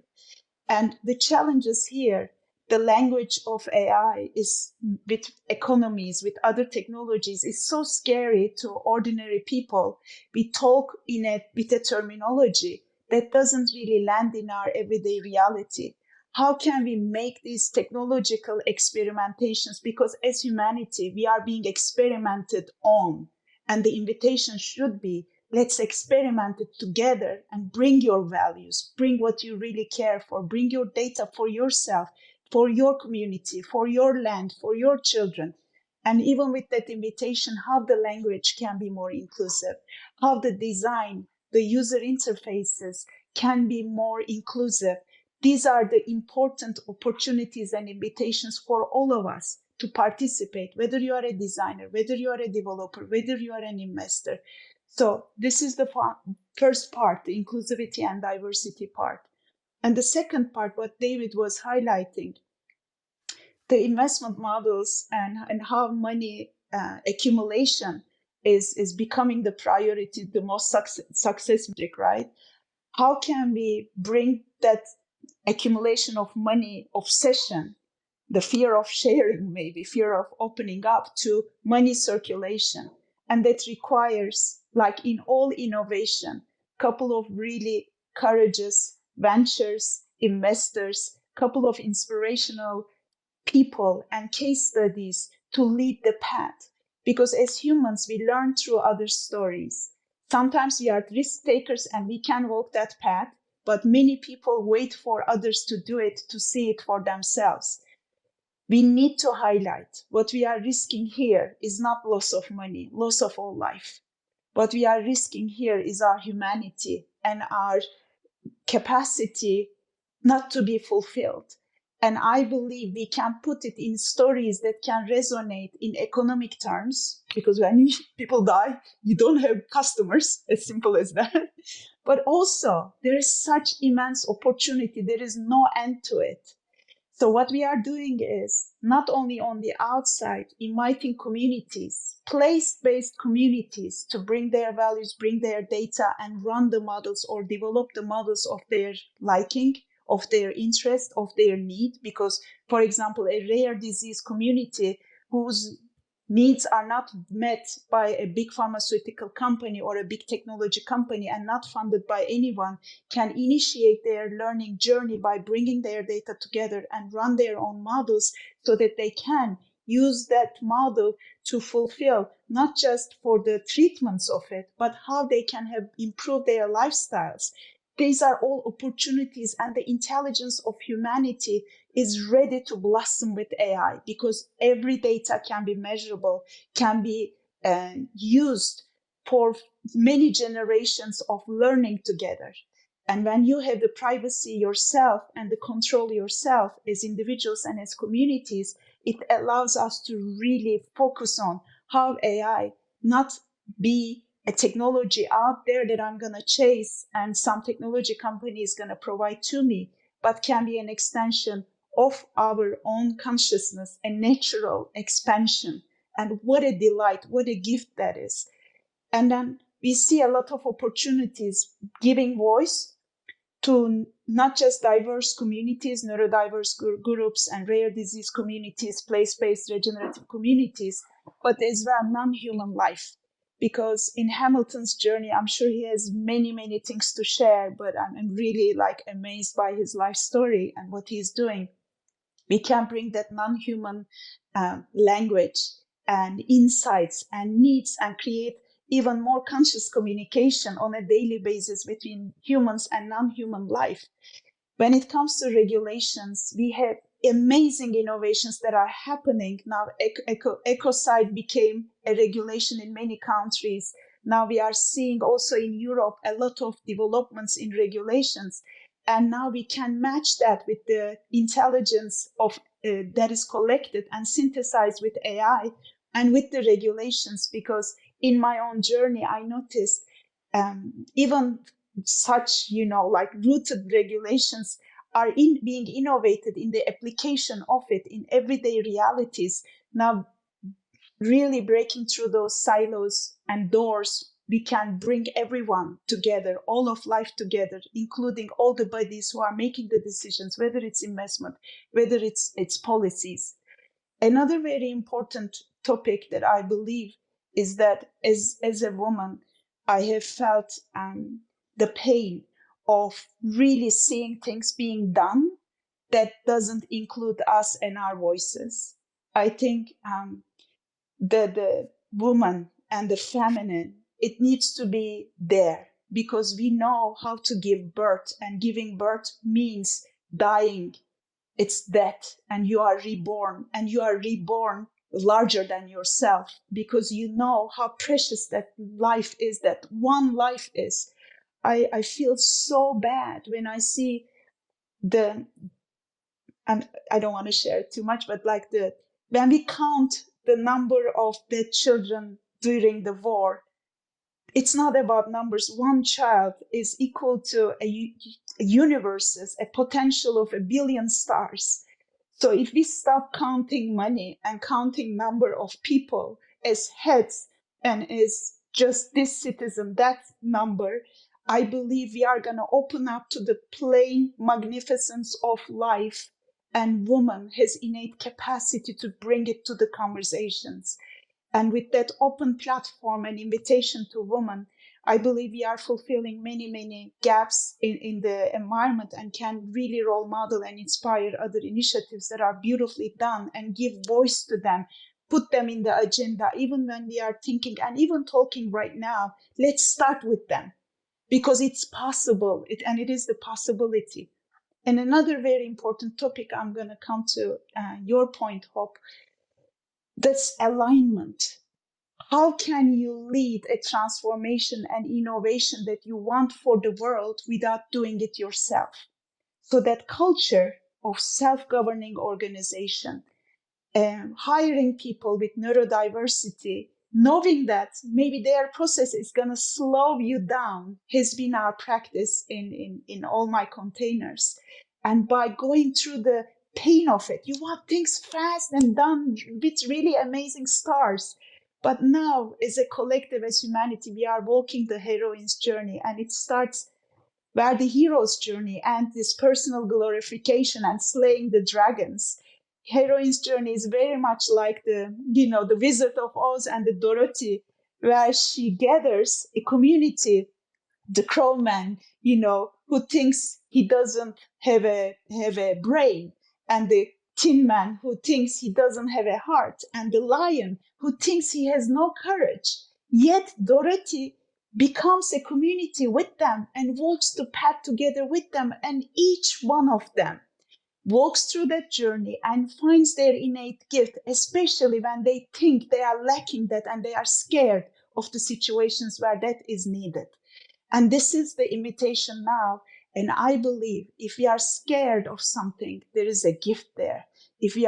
And the challenges here, the language of AI is with economies, with other technologies, is so scary to ordinary people. We talk with a terminology that doesn't really land in our everyday reality. How can we make these technological experimentations? Because as humanity, we are being experimented on. And the invitation should be, let's experiment it together and bring your values, bring what you really care for, bring your data for yourself, for your community, for your land, for your children. And even with that invitation, how the language can be more inclusive, how the design, the user interfaces can be more inclusive. These are the important opportunities and invitations for all of us to participate, whether you are a designer, whether you are a developer, whether you are an investor. So this is the first part, the inclusivity and diversity part. And the second part, what David was highlighting, the investment models and how money accumulation is becoming the priority, the most success metric, right? How can we bring that accumulation of money obsession, the fear of sharing, maybe fear of opening up, to money circulation? And that requires, like in all innovation, a couple of really courageous ventures, investors, couple of inspirational people and case studies to lead the path. Because as humans, we learn through other stories. Sometimes we are risk takers and we can walk that path, but many people wait for others to do it, to see it for themselves. We need to highlight what we are risking here is not loss of money, loss of all life. What we are risking here is our humanity and our capacity not to be fulfilled. And I believe we can put it in stories that can resonate in economic terms, because when people die, you don't have customers, as simple as that. But also, there is such immense opportunity. There is no end to it. So what we are doing is not only on the outside, inviting communities, place-based communities to bring their values, bring their data and run the models or develop the models of their liking, of their interest, of their need. Because, for example, a rare disease community whose needs are not met by a big pharmaceutical company or a big technology company and not funded by anyone can initiate their learning journey by bringing their data together and run their own models so that they can use that model to fulfill not just for the treatments of it, but how they can have improved their lifestyles. These are all opportunities, and the intelligence of humanity is ready to blossom with AI because every data can be measurable, can be used for many generations of learning together. And when you have the privacy yourself and the control yourself as individuals and as communities, it allows us to really focus on how AI not be a technology out there that I'm going to chase and some technology company is going to provide to me, but can be an extension of our own consciousness, a natural expansion. And what a delight, what a gift that is. And then we see a lot of opportunities giving voice to not just diverse communities, neurodiverse groups and rare disease communities, place-based regenerative communities, but as well non-human life. Because in Hamilton's journey, I'm sure he has many, many things to share, but I'm really amazed by his life story and what he's doing. We can bring that non-human language and insights and needs and create even more conscious communication on a daily basis between humans and non-human life. When it comes to regulations, we have amazing innovations that are happening now. Ecocide became a regulation in many countries. Now we are seeing also in Europe a lot of developments in regulations. And now we can match that with the intelligence of that is collected and synthesized with AI and with the regulations. Because in my own journey, I noticed even such, rooted regulations are being innovated in the application of it in everyday realities. Now, really breaking through those silos and doors, we can bring everyone together, all of life together, including all the bodies who are making the decisions, whether it's investment, whether it's policies. Another very important topic that I believe is that as a woman, I have felt the pain of really seeing things being done that doesn't include us and our voices. I think the woman and the feminine, it needs to be there because we know how to give birth, and giving birth means dying. It's death, and you are reborn, and you are reborn larger than yourself because you know how precious that life is, that one life is. I feel so bad when I see and I don't want to share too much, but when we count the number of dead children during the war, it's not about numbers. One child is equal to a universes, a potential of 1 billion stars. So if we stop counting money and counting number of people as heads and as just this citizen, that number, I believe we are going to open up to the plain magnificence of life, and woman has innate capacity to bring it to the conversations. And with that open platform and invitation to women, I believe we are fulfilling many, many gaps in the environment and can really role model and inspire other initiatives that are beautifully done and give voice to them put them in the agenda, even when we are thinking and even talking right now. Let's start with them because it's possible, and it is the possibility. And another very important topic, I'm going to come to your point, Hope, that's alignment. How can you lead a transformation and innovation that you want for the world without doing it yourself? So that culture of self-governing organization, hiring people with neurodiversity, knowing that maybe their process is going to slow you down, has been our practice in all my containers. And by going through the pain of it, you want things fast and done with really amazing stars. But now, as a collective, as humanity, we are walking the heroine's journey, and it starts where the hero's journey and this personal glorification and slaying the dragons. Heroine's journey is very much like the Wizard of Oz and the Dorothy, where she gathers a community, the crowman, who thinks he doesn't have a brain, and the tin man who thinks he doesn't have a heart, and the lion who thinks he has no courage. Yet Dorothy becomes a community with them and walks the path together with them, and each one of them walks through that journey and finds their innate gift, especially when they think they are lacking that and they are scared of the situations where that is needed. And this is the imitation now. And I believe if we are scared of something, there is a gift there. If we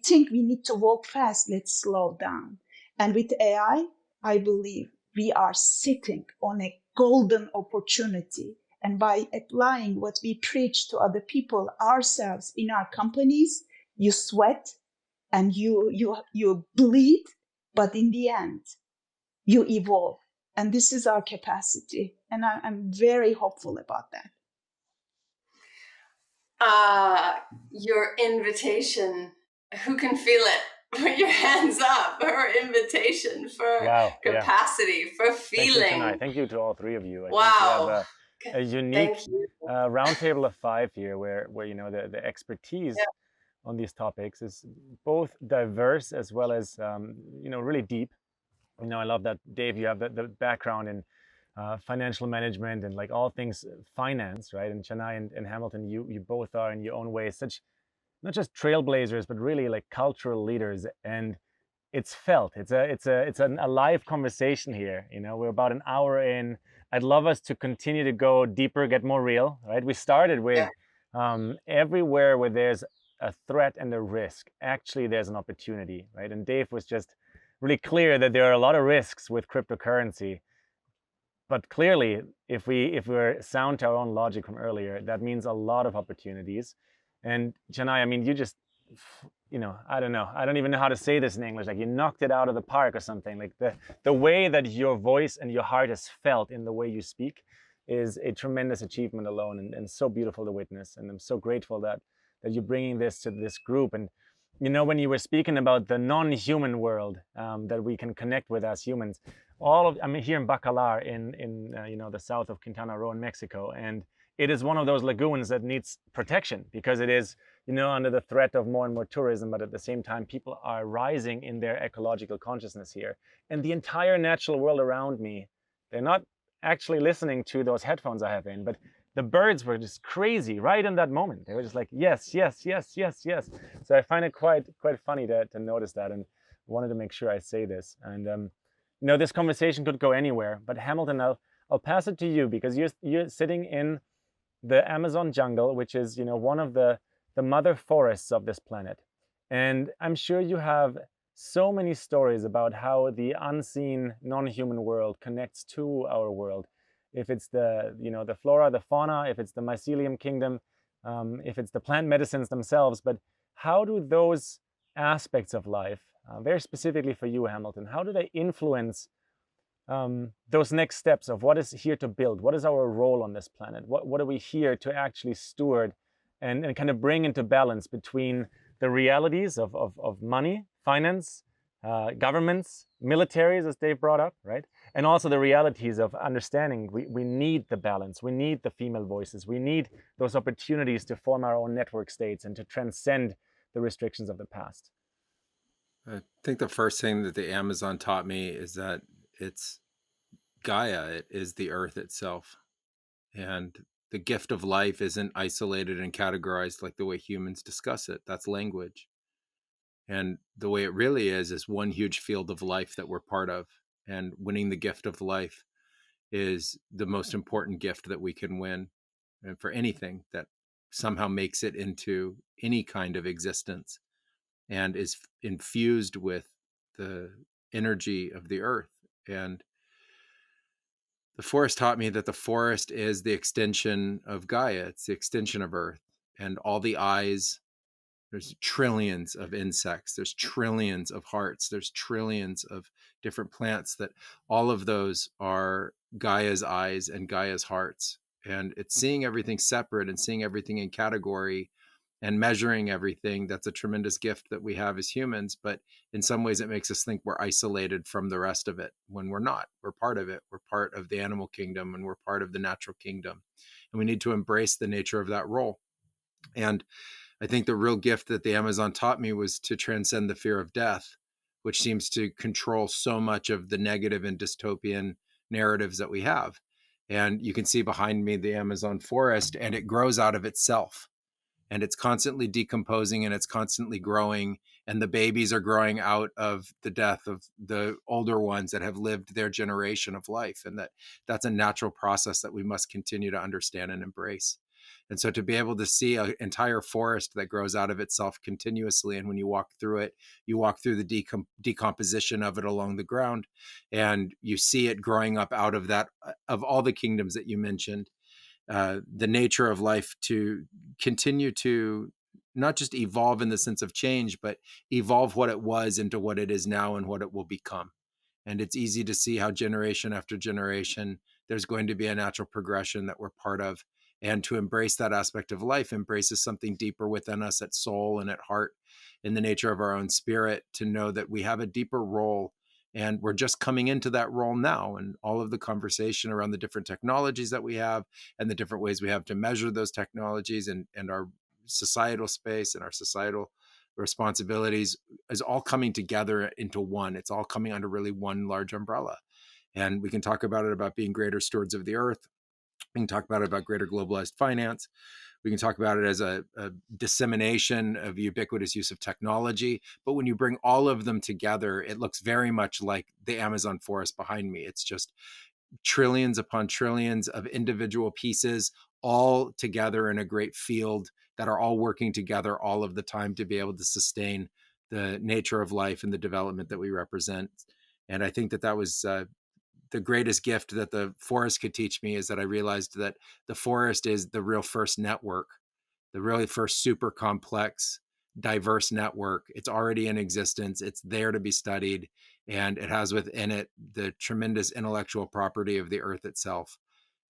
think we need to walk fast, let's slow down. And with AI, I believe we are sitting on a golden opportunity. And by applying what we preach to other people, ourselves, in our companies, you sweat and you bleed, but in the end, you evolve. And this is our capacity. And I'm very hopeful about that. Your invitation, who can feel it? Put your hands up. Her invitation for capacity, for feeling. Thank you to all three of you. Wow. Think we have a unique roundtable of five here where the expertise on these topics is both diverse as well as really deep. I love that, Dave, you have the background in financial management and like all things finance, right? And Canay and Hamilton, you both are in your own way such not just trailblazers, but really like cultural leaders. And it's felt. It's a live conversation here. We're about an hour in. I'd love us to continue to go deeper, get more real, right? We started with everywhere where there's a threat and a risk, actually there's an opportunity, right? And Dave was just really clear that there are a lot of risks with cryptocurrency. But clearly, if we're sound to our own logic from earlier, that means a lot of opportunities. And Canay, I mean, you just, I don't know. I don't even know how to say this in English. Like you knocked it out of the park or something. Like the way that your voice and your heart is felt in the way you speak is a tremendous achievement alone, and so beautiful to witness. And I'm so grateful that you're bringing this to this group. And when you were speaking about the non-human world that we can connect with as humans, I'm here in Bacalar in the south of Quintana Roo in Mexico, and it is one of those lagoons that needs protection because it is under the threat of more and more tourism, but at the same time people are rising in their ecological consciousness here, and the entire natural world around me, they're not actually listening to those headphones I have in, but the birds were just crazy right in that moment. They were just like, yes, yes, yes, yes, yes. So I find it quite funny to notice that, and wanted to make sure I say this. And this conversation could go anywhere, but Hamilton, I'll pass it to you because you're sitting in the Amazon jungle, which is one of the mother forests of this planet, and I'm sure you have so many stories about how the unseen non-human world connects to our world. If it's the flora, the fauna, if it's the mycelium kingdom, if it's the plant medicines themselves, but how do those aspects of life, very specifically for you, Hamilton, how do they influence those next steps of what is here to build? What is our role on this planet? What are we here to actually steward and kind of bring into balance between the realities of money, finance, governments, militaries, as Dave brought up, right? And also the realities of understanding we need the balance, we need the female voices, we need those opportunities to form our own network states and to transcend the restrictions of the past. I think the first thing that the Amazon taught me is that it's Gaia, it is the earth itself. And the gift of life isn't isolated and categorized like the way humans discuss it. That's language. And the way it really is one huge field of life that we're part of. And winning the gift of life is the most important gift that we can win, and for anything that somehow makes it into any kind of existence and is infused with the energy of the earth. And the forest taught me that the forest is the extension of Gaia. It's the extension of earth, and all the eyes. There's trillions of insects. There's trillions of hearts. There's trillions of different plants, that all of those are Gaia's eyes and Gaia's hearts. And it's seeing everything separate and seeing everything in category and measuring everything. That's a tremendous gift that we have as humans. But in some ways, it makes us think we're isolated from the rest of it when we're not. We're part of it. We're part of the animal kingdom, and we're part of the natural kingdom. And we need to embrace the nature of that role. And I think the real gift that the Amazon taught me was to transcend the fear of death, which seems to control so much of the negative and dystopian narratives that we have. And you can see behind me the Amazon forest, and it grows out of itself. And it's constantly decomposing and it's constantly growing. And the babies are growing out of the death of the older ones that have lived their generation of life. And that's a natural process that we must continue to understand and embrace. And so to be able to see an entire forest that grows out of itself continuously, and when you walk through it, you walk through the decomposition of it along the ground, and you see it growing up out of that, of all the kingdoms that you mentioned, the nature of life to continue to not just evolve in the sense of change, but evolve what it was into what it is now and what it will become. And it's easy to see how generation after generation, there's going to be a natural progression that we're part of. And to embrace that aspect of life embraces something deeper within us at soul and at heart, in the nature of our own spirit, to know that we have a deeper role. And we're just coming into that role now. And all of the conversation around the different technologies that we have and the different ways we have to measure those technologies, and our societal space and our societal responsibilities is all coming together into one. It's all coming under really one large umbrella. And we can talk about it about being greater stewards of the earth. We can talk about it about greater globalized finance. We can talk about it as a dissemination of ubiquitous use of technology. But when you bring all of them together, it looks very much like the Amazon forest behind me. It's just trillions upon trillions of individual pieces all together in a great field that are all working together all of the time to be able to sustain the nature of life and the development that we represent. And I think that was the greatest gift that the forest could teach me, is that I realized that the forest is the real first network, the really first super complex, diverse network. It's already in existence. It's there to be studied. And it has within it the tremendous intellectual property of the earth itself.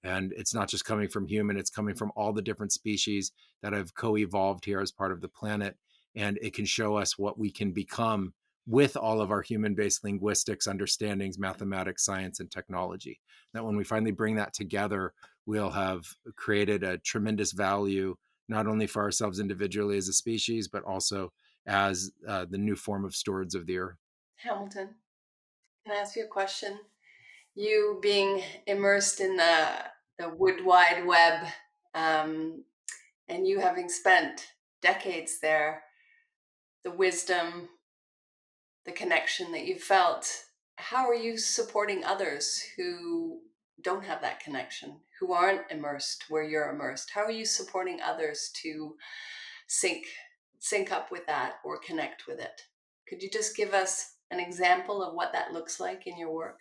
And it's not just coming from human, it's coming from all the different species that have co-evolved here as part of the planet. And it can show us what we can become with all of our human-based linguistics, understandings, mathematics, science, and technology. That when we finally bring that together, we'll have created a tremendous value, not only for ourselves individually as a species, but also as the new form of stewards of the earth. Hamilton, can I ask you a question? You being immersed in the wood wide web, and you having spent decades there, the wisdom, the connection that you felt, how are you supporting others who don't have that connection, who aren't immersed where you're immersed? How are you supporting others to sync up with that or connect with it? Could you just give us an example of what that looks like in your work?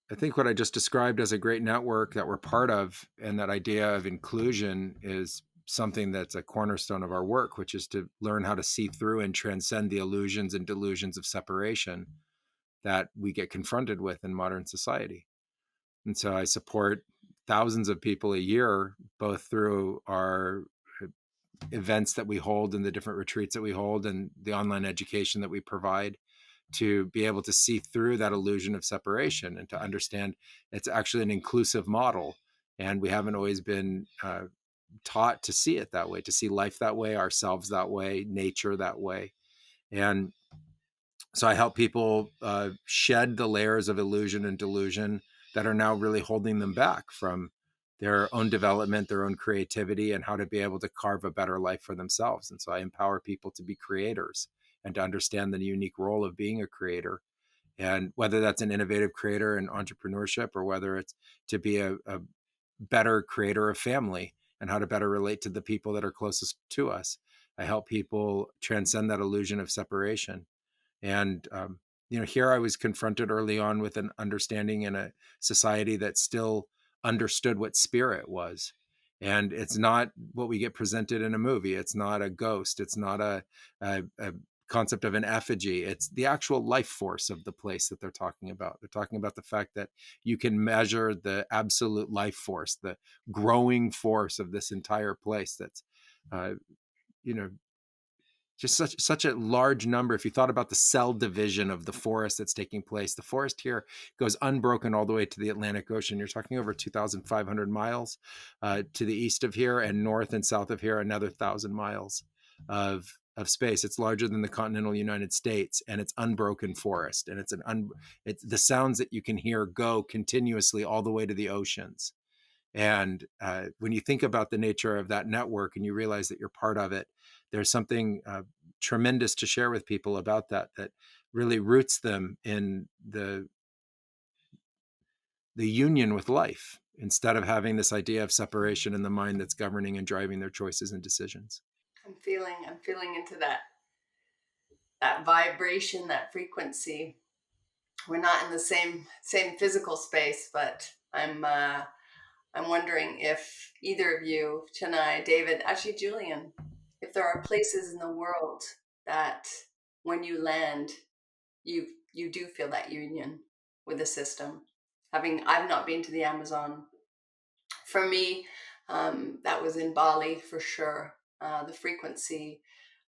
I think what I just described as a great network that we're part of, and that idea of inclusion, is something that's a cornerstone of our work, which is to learn how to see through and transcend the illusions and delusions of separation that we get confronted with in modern society. And so I support thousands of people a year, both through our events that we hold and the different retreats that we hold and the online education that we provide, to be able to see through that illusion of separation and to understand it's actually an inclusive model. And we haven't always been taught to see it that way, to see life that way, ourselves that way, nature that way. And So I help people shed the layers of illusion and delusion that are now really holding them back from their own development, their own creativity, and how to be able to carve a better life for themselves. And so I empower people to be creators and to understand the unique role of being a creator. And whether that's an innovative creator in entrepreneurship, or whether it's to be a better creator of family and how to better relate to the people that are closest to us, I help people transcend that illusion of separation. And, here I was confronted early on with an understanding in a society that still understood what spirit was. And it's not what we get presented in a movie. It's not a ghost. It's not a concept of an effigy. It's the actual life force of the place that they're talking about. They're talking about the fact that you can measure the absolute life force, the growing force of this entire place that's, you know, just such a large number. If you thought about the cell division of the forest that's taking place, the forest here goes unbroken all the way to the Atlantic Ocean. You're talking over 2,500 miles to the east of here, and north and south of here, another 1,000 miles of space. It's larger than the continental United States, and it's unbroken forest. And it's the sounds that you can hear go continuously all the way to the oceans. And when you think about the nature of that network and you realize that you're part of it, there's something tremendous to share with people about that really roots them in the union with life, instead of having this idea of separation in the mind that's governing and driving their choices and decisions. I'm feeling into that vibration, that frequency. We're not in the same physical space, but I'm wondering if either of you, Chennai, David, actually Julian, if there are places in the world that when you land, you do feel that union with the system. I've not been to the Amazon. For me, that was in Bali for sure. The frequency,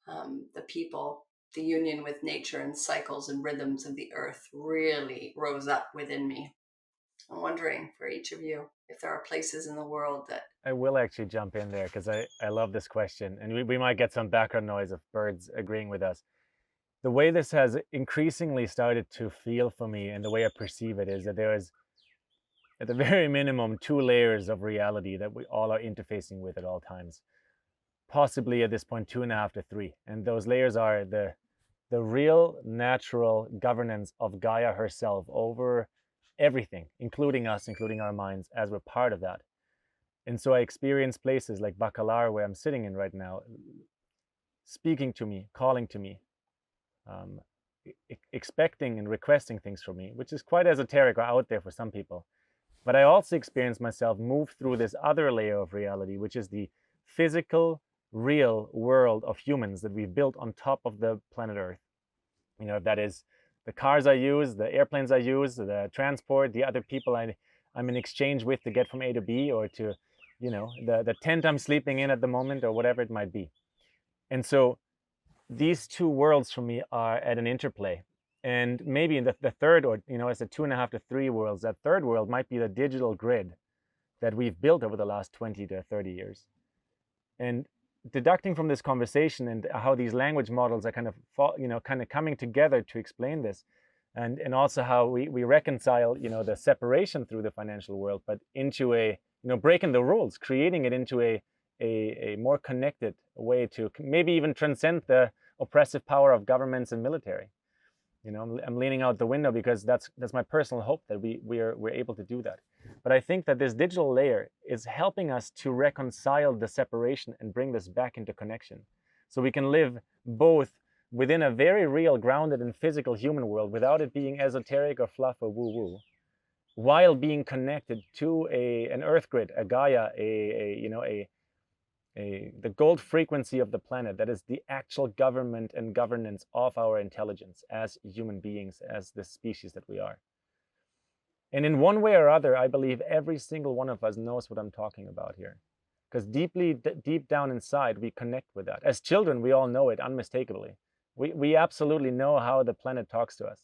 the people, the union with nature and cycles and rhythms of the earth really rose up within me. I'm wondering for each of you if there are places in the world that... I will actually jump in there because I love this question, and we might get some background noise of birds agreeing with us. The way this has increasingly started to feel for me, and the way I perceive it, is that there is, at the very minimum, 2 layers of reality that we all are interfacing with at all times. Possibly at this point 2.5 to 3. And those layers are the real natural governance of Gaia herself over everything, including us, including our minds, as we're part of that. And so I experience places like Bacalar, where I'm sitting in right now, speaking to me, calling to me, expecting and requesting things from me, which is quite esoteric or out there for some people. But I also experience myself move through this other layer of reality, which is the physical, real world of humans that we've built on top of the planet Earth. That is the cars I use, the airplanes I use, the transport, the other people I'm in exchange with to get from A to B, or to, the tent I'm sleeping in at the moment, or whatever it might be. And so these 2 worlds for me are at an interplay. And maybe in the third, or, it's the 2.5 to 3 worlds, that third world might be the digital grid that we've built over the last 20 to 30 years. And deducting from this conversation and how these language models are kind of coming together to explain this, and also how we reconcile, the separation through the financial world, but into a, breaking the rules, creating it into a more connected way to maybe even transcend the oppressive power of governments and military. I'm leaning out the window because that's my personal hope that we're able to do that. But I think that this digital layer is helping us to reconcile the separation and bring this back into connection, so we can live both within a very real, grounded and physical human world without it being esoteric or fluff or woo-woo, while being connected to an earth grid, a Gaia, the gold frequency of the planet that is the actual government and governance of our intelligence as human beings, as the species that we are. And in one way or other, I believe every single one of us knows what I'm talking about here, because deep down inside, we connect with that. As children, we all know it unmistakably. We absolutely know how the planet talks to us.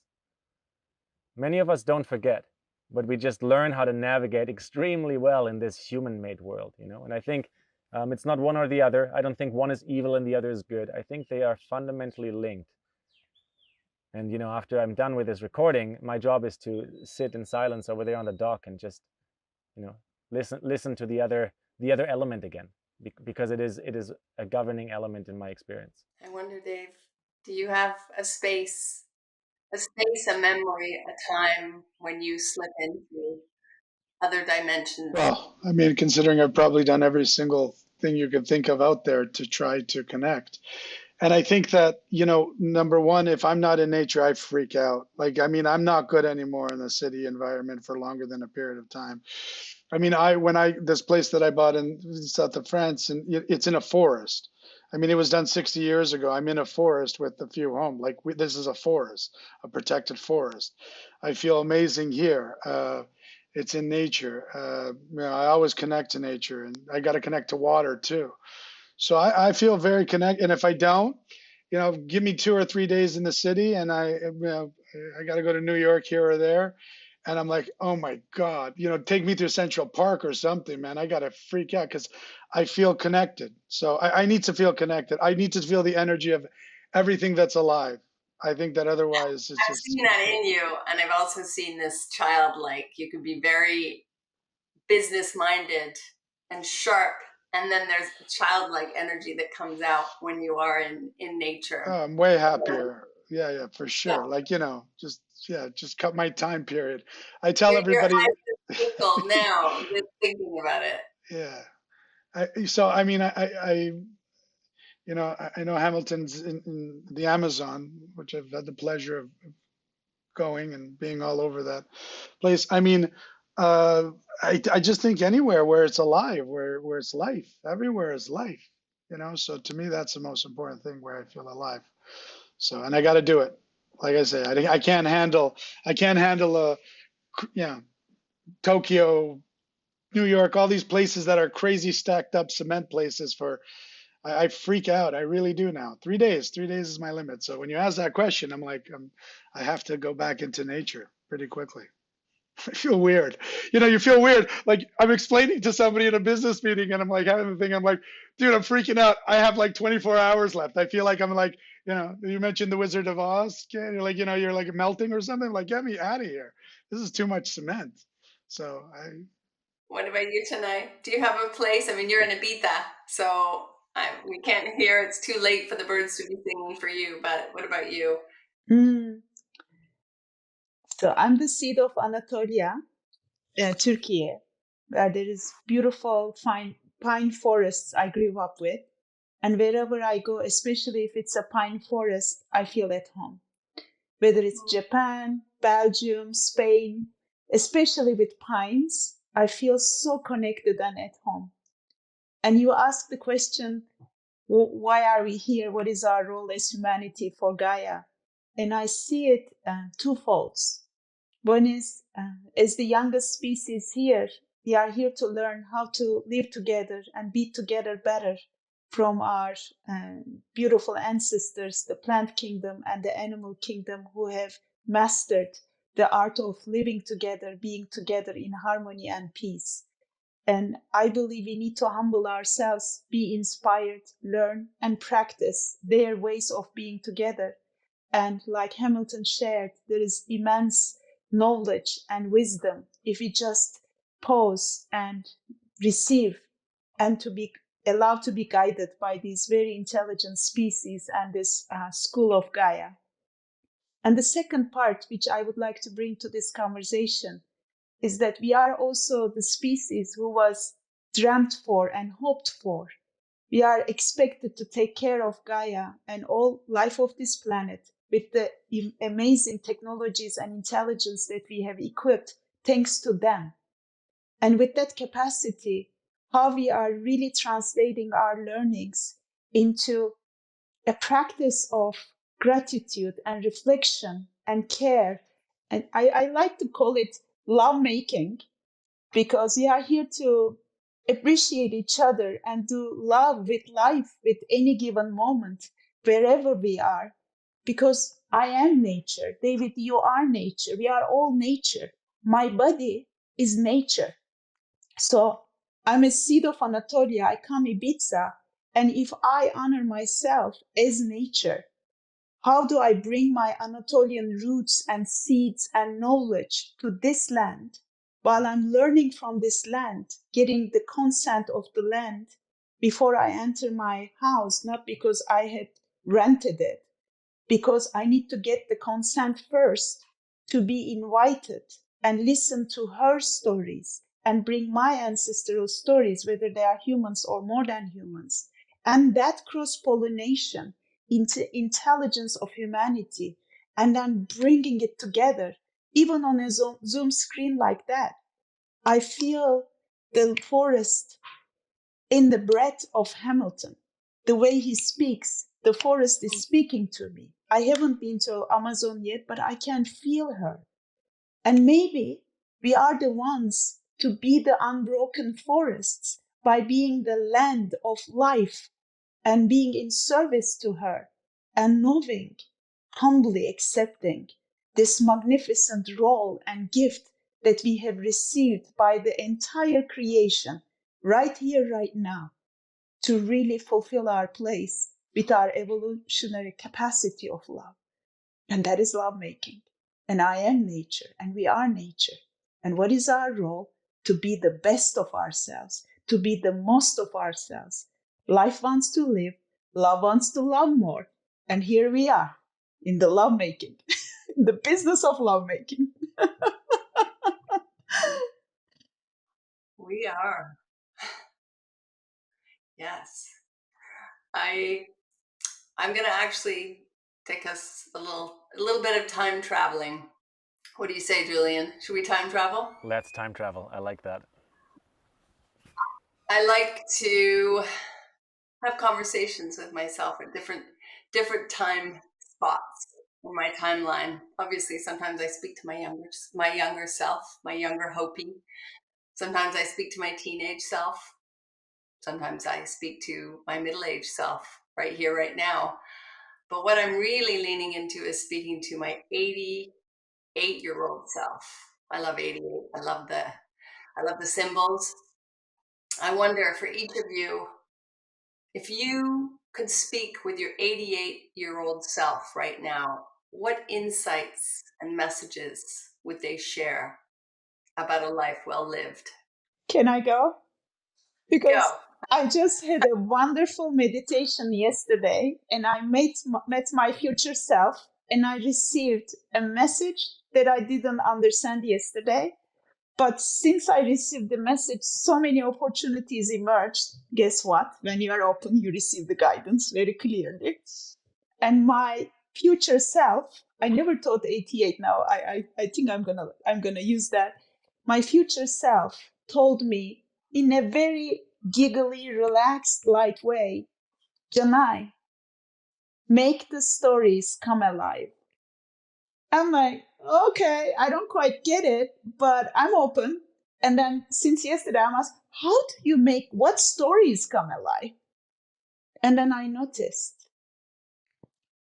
Many of us don't forget, but we just learn how to navigate extremely well in this human-made world, And I think it's not one or the other. I don't think one is evil and the other is good. I think they are fundamentally linked. And, you know, after I'm done with this recording, my job is to sit in silence over there on the dock and just, you know, listen to the other element again, because it is a governing element in my experience. I wonder, Dave, do you have a space, a memory, a time when you slip into other dimensions? Well, I mean, considering I've probably done every single thing you could think of out there to try to connect. And I think that, you know, number one, if I'm not in nature, I freak out. Like, I mean, I'm not good anymore in the city environment for longer than a period of time. I mean, this place that I bought in south of France, and it's in a forest. I mean, it was done 60 years ago. I'm in a forest with a few homes. Like, this is a forest, a protected forest. I feel amazing here. It's in nature. You know, I always connect to nature, and I got to connect to water too. So I feel very connected. And if I don't, you know, give me 2 or 3 days in the city, and I got to go to New York here or there, and I'm like, oh my God, you know, take me to Central Park or something, man. I got to freak out because I feel connected. So I need to feel connected. I need to feel the energy of everything that's alive. I think that otherwise it's I've just. seen that in you, and I've also seen this childlike. You can be very business-minded and sharp, and then there's the childlike energy that comes out when you are in nature. Oh, I'm way happier. Yeah, for Yeah. sure. Like, you know, just cut my time period. I tell Your everybody, eyes are twinkled now just thinking about it. yeah. So I mean, you know, I know Hamilton's in the Amazon, which I've had the pleasure of going and being all over that place. I mean, I just think anywhere where it's alive, where it's life, everywhere is life, you know. So to me, that's the most important thing, where I feel alive. So, and I got to do it. Like I say, I can't handle yeah, Tokyo, New York, all these places that are crazy stacked up cement places for. I freak out. I really do now. 3 days. 3 days is my limit. So when you ask that question, I'm like, I have to go back into nature pretty quickly. I feel weird. You know, you feel weird. Like, I'm explaining to somebody in a business meeting, and I'm like having the thing. I'm like, dude, I'm freaking out. I have like 24 hours left. I feel like I'm like, you know, you mentioned the Wizard of Oz. You're like, you know, you're like melting or something. Like, get me out of here. This is too much cement. So What about you tonight? Do you have a place? I mean, you're in Ibiza, so we can't hear. It's too late for the birds to be singing for you. But what about you? Mm. So I'm the seed of Anatolia, Turkey, where there is beautiful pine forests I grew up with. And wherever I go, especially if it's a pine forest, I feel at home. Whether it's Japan, Belgium, Spain, especially with pines, I feel so connected and at home. And you ask the question, why are we here? What is our role as humanity for Gaia? And I see it twofold. One is, as the youngest species here, we are here to learn how to live together and be together better from our beautiful ancestors, the plant kingdom and the animal kingdom, who have mastered the art of living together, being together in harmony and peace. And I believe we need to humble ourselves, be inspired, learn, and practice their ways of being together. And like Hamilton shared, there is immense knowledge and wisdom if we just pause and receive, and to be allowed to be guided by these very intelligent species and this school of Gaia. And the second part, which I would like to bring to this conversation, is that we are also the species who was dreamt for and hoped for. We are expected to take care of Gaia and all life of this planet with the amazing technologies and intelligence that we have equipped thanks to them. And with that capacity, how we are really translating our learnings into a practice of gratitude and reflection and care. And I like to call it love making, because we are here to appreciate each other and do love with life with any given moment, wherever we are. Because I am nature. David, you are nature. We are all nature. My body is nature. So I'm a seed of Anatolia. I come Ibiza. And if I honor myself as nature, How do I bring my Anatolian roots and seeds and knowledge to this land while I'm learning from this land, getting the consent of the land before I enter my house, not because I had rented it, because I need to get the consent first to be invited and listen to her stories and bring my ancestral stories, whether they are humans or more than humans. And that cross-pollination into intelligence of humanity, and then bringing it together, even on a Zoom screen like that. I feel the forest in the breath of Hamilton. The way he speaks, the forest is speaking to me. I haven't been to Amazon yet, but I can feel her. And maybe we are the ones to be the unbroken forests by being the land of life and being in service to her and knowing, humbly accepting this magnificent role and gift that we have received by the entire creation right here, right now, to really fulfill our place with our evolutionary capacity of love. And that is lovemaking. And I am nature, and we are nature. And what is our role? To be the best of ourselves, to be the most of ourselves. Life wants to live, love wants to love more. And here we are in the lovemaking, the business of lovemaking. We are. Yes. I'm going to actually take us a little bit of time traveling. What do you say, Julian? Should we time travel? Let's time travel. I like that. I like to have conversations with myself at different time spots in my timeline. Obviously, sometimes I speak to my younger self, my younger Hopi. Sometimes I speak to my teenage self. Sometimes I speak to my middle-aged self right here, right now. But what I'm really leaning into is speaking to my 88-year-old self. I love 88. I love the symbols. I wonder for each of you, if you could speak with your 88-year-old self right now, what insights and messages would they share about a life well lived? Can I go? Because Go. I just had a wonderful meditation yesterday, and I met my future self, and I received a message that I didn't understand yesterday. But since I received the message, so many opportunities emerged. Guess what? When you are open, you receive the guidance very clearly. And my future self, I never thought 88 now. I think I'm gonna use that. My future self told me in a very giggly, relaxed, light way, Janai, make the stories come alive. I'm like, okay, I don't quite get it, but I'm open. And then since yesterday, I'm asked, how do you make what stories come alive? And then I noticed,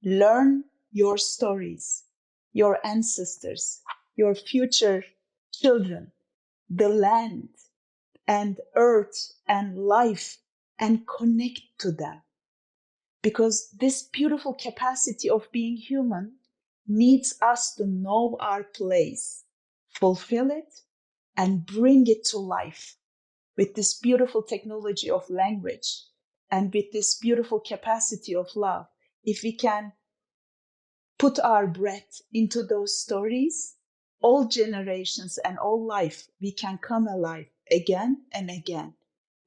learn your stories, your ancestors, your future children, the land and earth and life, and connect to them. Because this beautiful capacity of being human needs us to know our place, fulfill it, and bring it to life with this beautiful technology of language and with this beautiful capacity of love. If we can put our breath into those stories, all generations and all life, we can come alive again and again.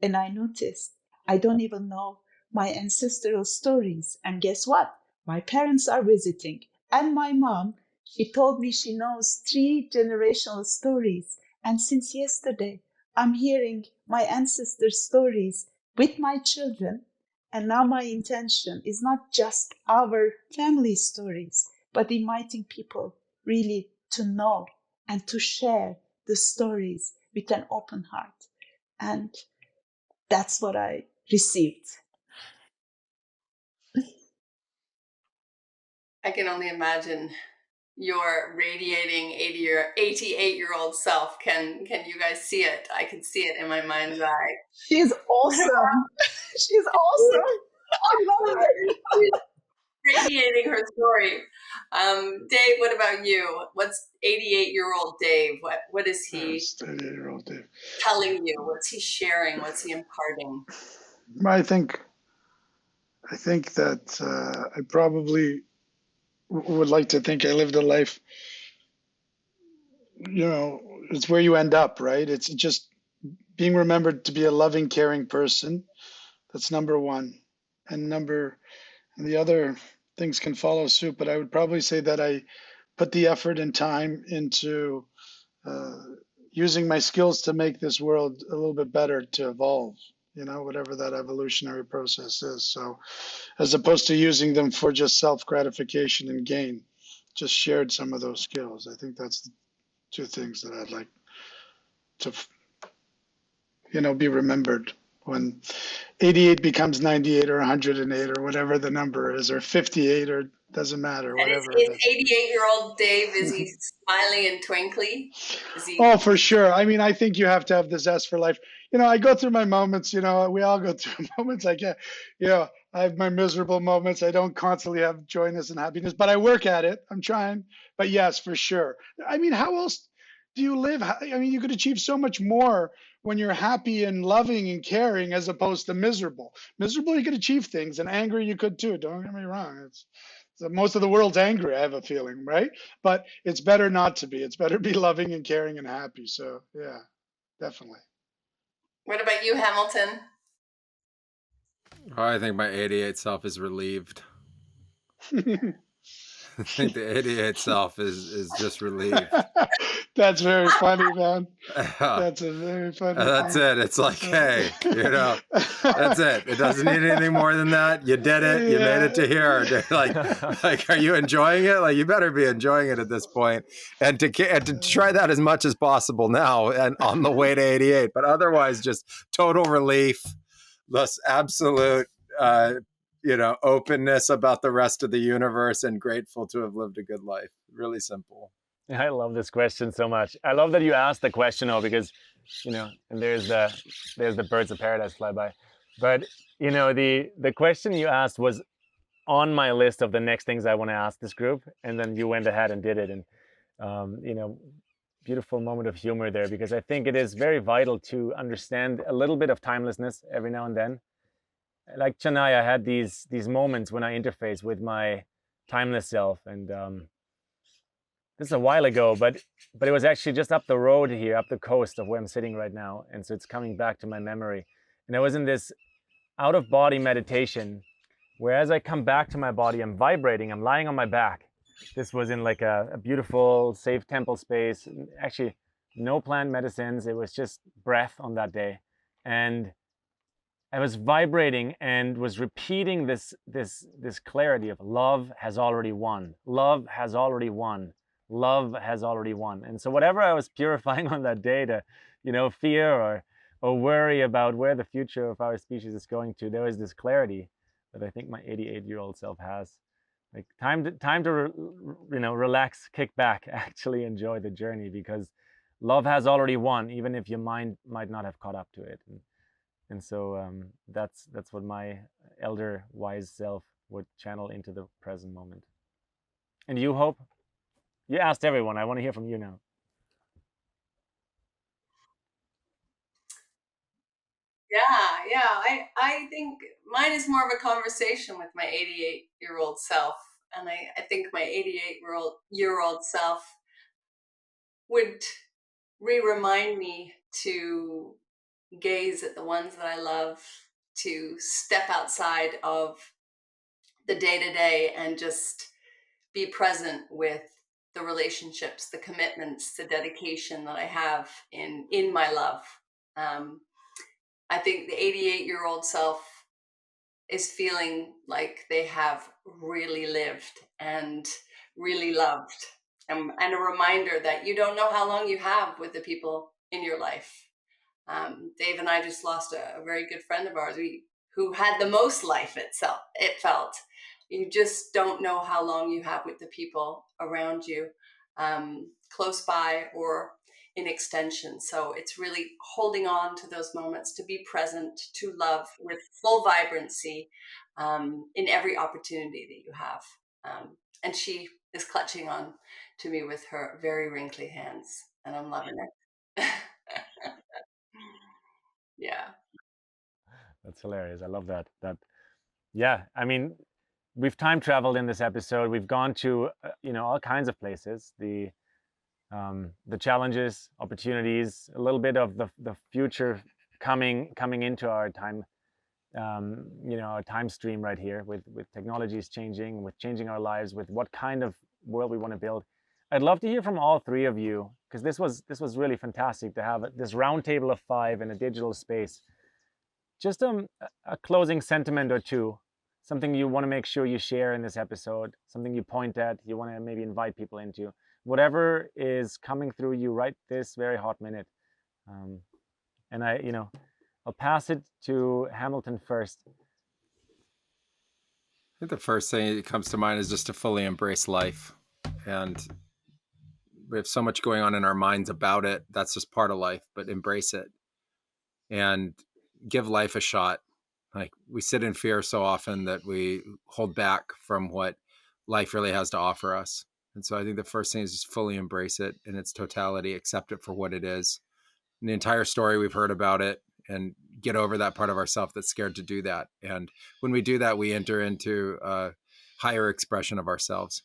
And I noticed I don't even know my ancestral stories. And guess what? My parents are visiting. And my mom, she told me she knows 3 generational stories. And since yesterday, I'm hearing my ancestors' stories with my children. And now my intention is not just our family stories, but inviting people really to know and to share the stories with an open heart. And that's what I received. I can only imagine your radiating 88-year-old self. Can you guys see it? I can see it in my mind's eye. She's awesome. She's awesome. I love her. radiating her story. Dave, what about you? What's 88-year-old Dave? What is he 88-year-old Dave telling you? What's he sharing? What's he imparting? I think that I probably would like to think I lived a life, it's where you end up, right? It's just being remembered to be a loving, caring person. That's number one. And the other things can follow suit, but I would probably say that I put the effort and time into using my skills to make this world a little bit better, to evolve, whatever that evolutionary process is. So as opposed to using them for just self-gratification and gain, just shared some of those skills. I think that's the two things that I'd like to, be remembered when 88 becomes 98 or 108 or whatever the number is, or 58, or doesn't matter, whatever is it is. 88-year-old Dave, is he smiling and twinkly? Oh, for sure. I mean, I think you have to have the zest for life. I go through my moments, we all go through moments. I get, I have my miserable moments. I don't constantly have joyness and happiness, but I work at it. I'm trying. But yes, for sure. I mean, how else do you live? I mean, you could achieve so much more when you're happy and loving and caring as opposed to miserable. Miserable, you could achieve things, and angry, you could too. Don't get me wrong. Most of the world's angry, I have a feeling, right? But it's better not to be. It's better to be loving and caring and happy. So yeah, definitely. What about you, Hamilton? Oh, I think my 88 self is relieved. I think the 88 self is just relieved. That's very funny, man. That's a very funny That's thing. it. It's like, hey, that's it. It doesn't need anything more than that. You did it. You made it to here. Like, are you enjoying it? Like, you better be enjoying it at this point, and to try that as much as possible now, and on the way to 88. But otherwise, just total relief, less absolute, openness about the rest of the universe, and grateful to have lived a good life. Really simple. I love this question so much. I love that you asked the question, though, because, and there's the birds of paradise fly by. But, the question you asked was on my list of the next things I want to ask this group. And then you went ahead and did it. And, beautiful moment of humor there, because I think it is very vital to understand a little bit of timelessness every now and then. Like Canay, I had these moments when I interface with my timeless self. And this is a while ago, but it was actually just up the road here, up the coast of where I'm sitting right now. And so it's coming back to my memory. And I was in this out-of-body meditation where as I come back to my body, I'm vibrating, I'm lying on my back. This was in like a beautiful, safe temple space. Actually, no plant medicines. It was just breath on that day. And I was vibrating and was repeating this clarity of love has already won. Love has already won. Love has already won. And so whatever I was purifying on that day to, fear or worry about where the future of our species is going to, there was this clarity that I think my 88-year-old self has. Like time to relax, kick back, actually enjoy the journey, because love has already won, even if your mind might not have caught up to it. And so that's what my elder wise self would channel into the present moment. And you, Hope? You asked everyone. I want to hear from you now. Yeah. I think mine is more of a conversation with my 88-year-old self. And I think my 88-year-old self would remind me to gaze at the ones that I love, to step outside of the day-to-day and just be present with the relationships, the commitments, the dedication that I have in my love. I think the 88-year-old self is feeling like they have really lived and really loved, and a reminder that you don't know how long you have with the people in your life. Dave and I just lost a very good friend of ours who had the most life itself. It felt. You just don't know how long you have with the people around you, close by or in extension. So it's really holding on to those moments, to be present, to love with full vibrancy in every opportunity that you have. And she is clutching on to me with her very wrinkly hands, and I'm loving it. Yeah. That's hilarious. I love that. Yeah, I mean, we've time traveled in this episode. We've gone to all kinds of places. The challenges, opportunities, a little bit of the future coming into our time, our time stream right here with technologies changing, with changing our lives, with what kind of world we want to build. I'd love to hear from all three of you, because this was really fantastic to have this round table of 5 in a digital space. Just a closing sentiment or two, something you want to make sure you share in this episode, something you point at, you want to maybe invite people into, whatever is coming through you right this very hot minute. And I'll pass it to Hamilton first. I think the first thing that comes to mind is just to fully embrace life. And we have so much going on in our minds about it. That's just part of life, but embrace it and give life a shot. Like, we sit in fear so often that we hold back from what life really has to offer us. And so I think the first thing is just fully embrace it in its totality, accept it for what it is. And the entire story, we've heard about it, and get over that part of ourself that's scared to do that. And when we do that, we enter into a higher expression of ourselves.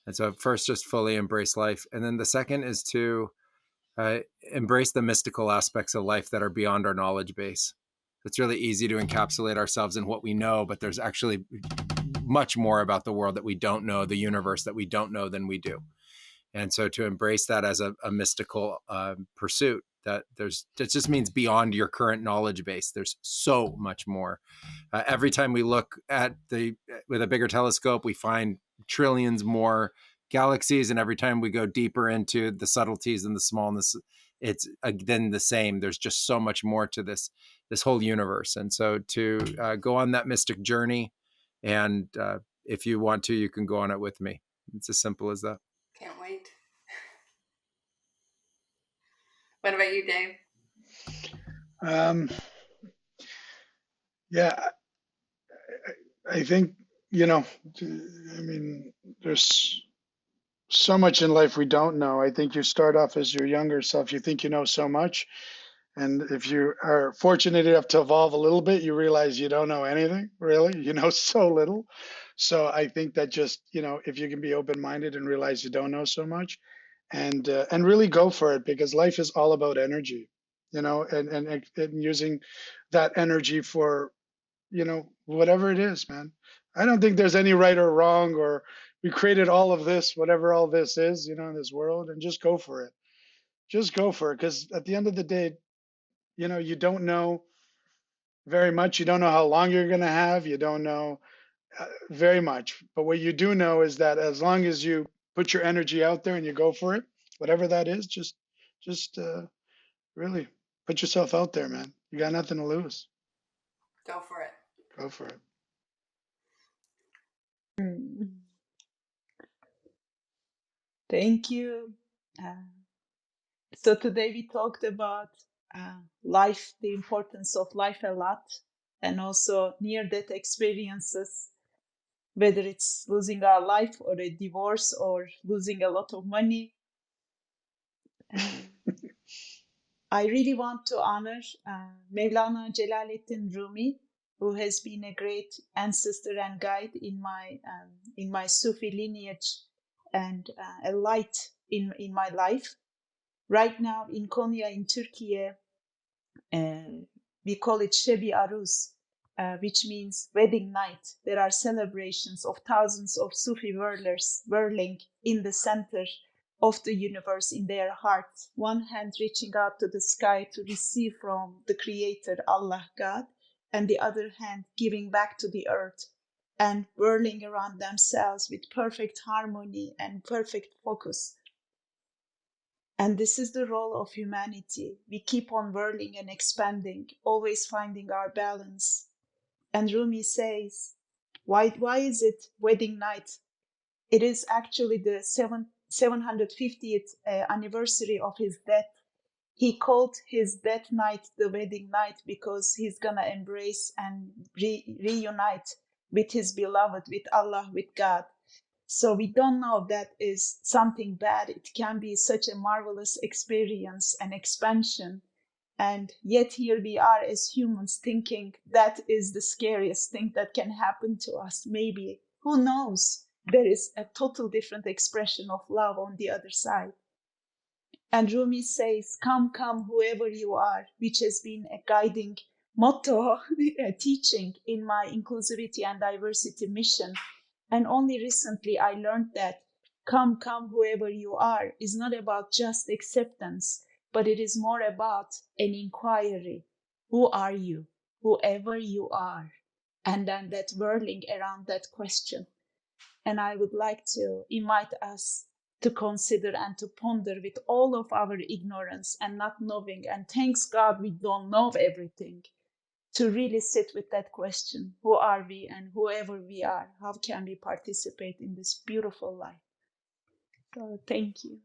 And so first, just fully embrace life. And then the second is to embrace the mystical aspects of life that are beyond our knowledge base. It's really easy to encapsulate ourselves in what we know, but there's actually much more about the world that we don't know, the universe that we don't know, than we do. And so to embrace that as a mystical pursuit, that just means beyond your current knowledge base. There's so much more. Every time we look at with a bigger telescope, we find trillions more galaxies, and every time we go deeper into the subtleties and the smallness, it's then the same. There's just so much more to this whole universe. And so to go on that mystic journey, and if you want to, you can go on it with me. It's as simple as that. Can't wait. What about you, Dave? Yeah, I think, there's so much in life we don't know. I think you start off as your younger self, you think you know so much. And if you are fortunate enough to evolve a little bit, you realize you don't know anything, really. You know so little. So I think that just, if you can be open-minded and realize you don't know so much, and really go for it, because life is all about energy, and using that energy for, whatever it is, man. I don't think there's any right or wrong, or we created all of this, whatever all this is, in this world, and just go for it. Just go for it, because at the end of the day, you don't know very much. You don't know how long you're going to have. You don't know very much. But what you do know is that as long as you put your energy out there and you go for it, whatever that is, just really put yourself out there, man. You got nothing to lose. Go for it. Go for it. Thank you. So today we talked about life, the importance of life a lot, and also near-death experiences, whether it's losing our life or a divorce or losing a lot of money. I really want to honor Mevlana Celaleddin Rumi, who has been a great ancestor and guide in my Sufi lineage, and a light in my life. Right now in Konya, in Turkey, we call it Shebi Aruz, which means wedding night. There are celebrations of thousands of Sufi whirling in the center of the universe in their hearts, one hand reaching out to the sky to receive from the Creator, Allah, God, and the other hand giving back to the earth, and whirling around themselves with perfect harmony and perfect focus. And this is the role of humanity. We keep on whirling and expanding, always finding our balance. And Rumi says, why is it wedding night? It is actually the 750th anniversary of his death, he called his death night the wedding night, because he's gonna embrace and reunite with his beloved, with Allah, with God. So we don't know that is something bad. It can be such a marvelous experience and expansion. And yet here we are as humans thinking that is the scariest thing that can happen to us. Maybe, who knows? There is a total different expression of love on the other side. And Rumi says, come, come, whoever you are, which has been a guiding motto, a teaching in my inclusivity and diversity mission. And only recently I learned that come, come, whoever you are is not about just acceptance, but it is more about an inquiry. Who are you? Whoever you are. And then that whirling around that question. And I would like to invite us to consider and to ponder with all of our ignorance and not knowing. And thanks God we don't know everything. To really sit with that question, who are we, and whoever we are, how can we participate in this beautiful life? So thank you.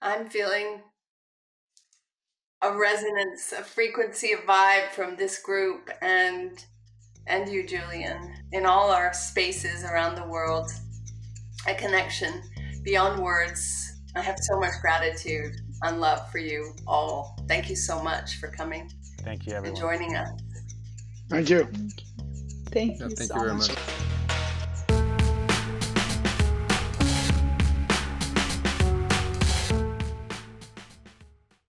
I'm feeling a resonance, a frequency, a vibe from this group and you, Julian, in all our spaces around the world, a connection beyond words. I have so much gratitude and love for you all. Thank you so much for coming. Thank you, everyone. And joining us. Thank you. Thank you Thank so you very much. much.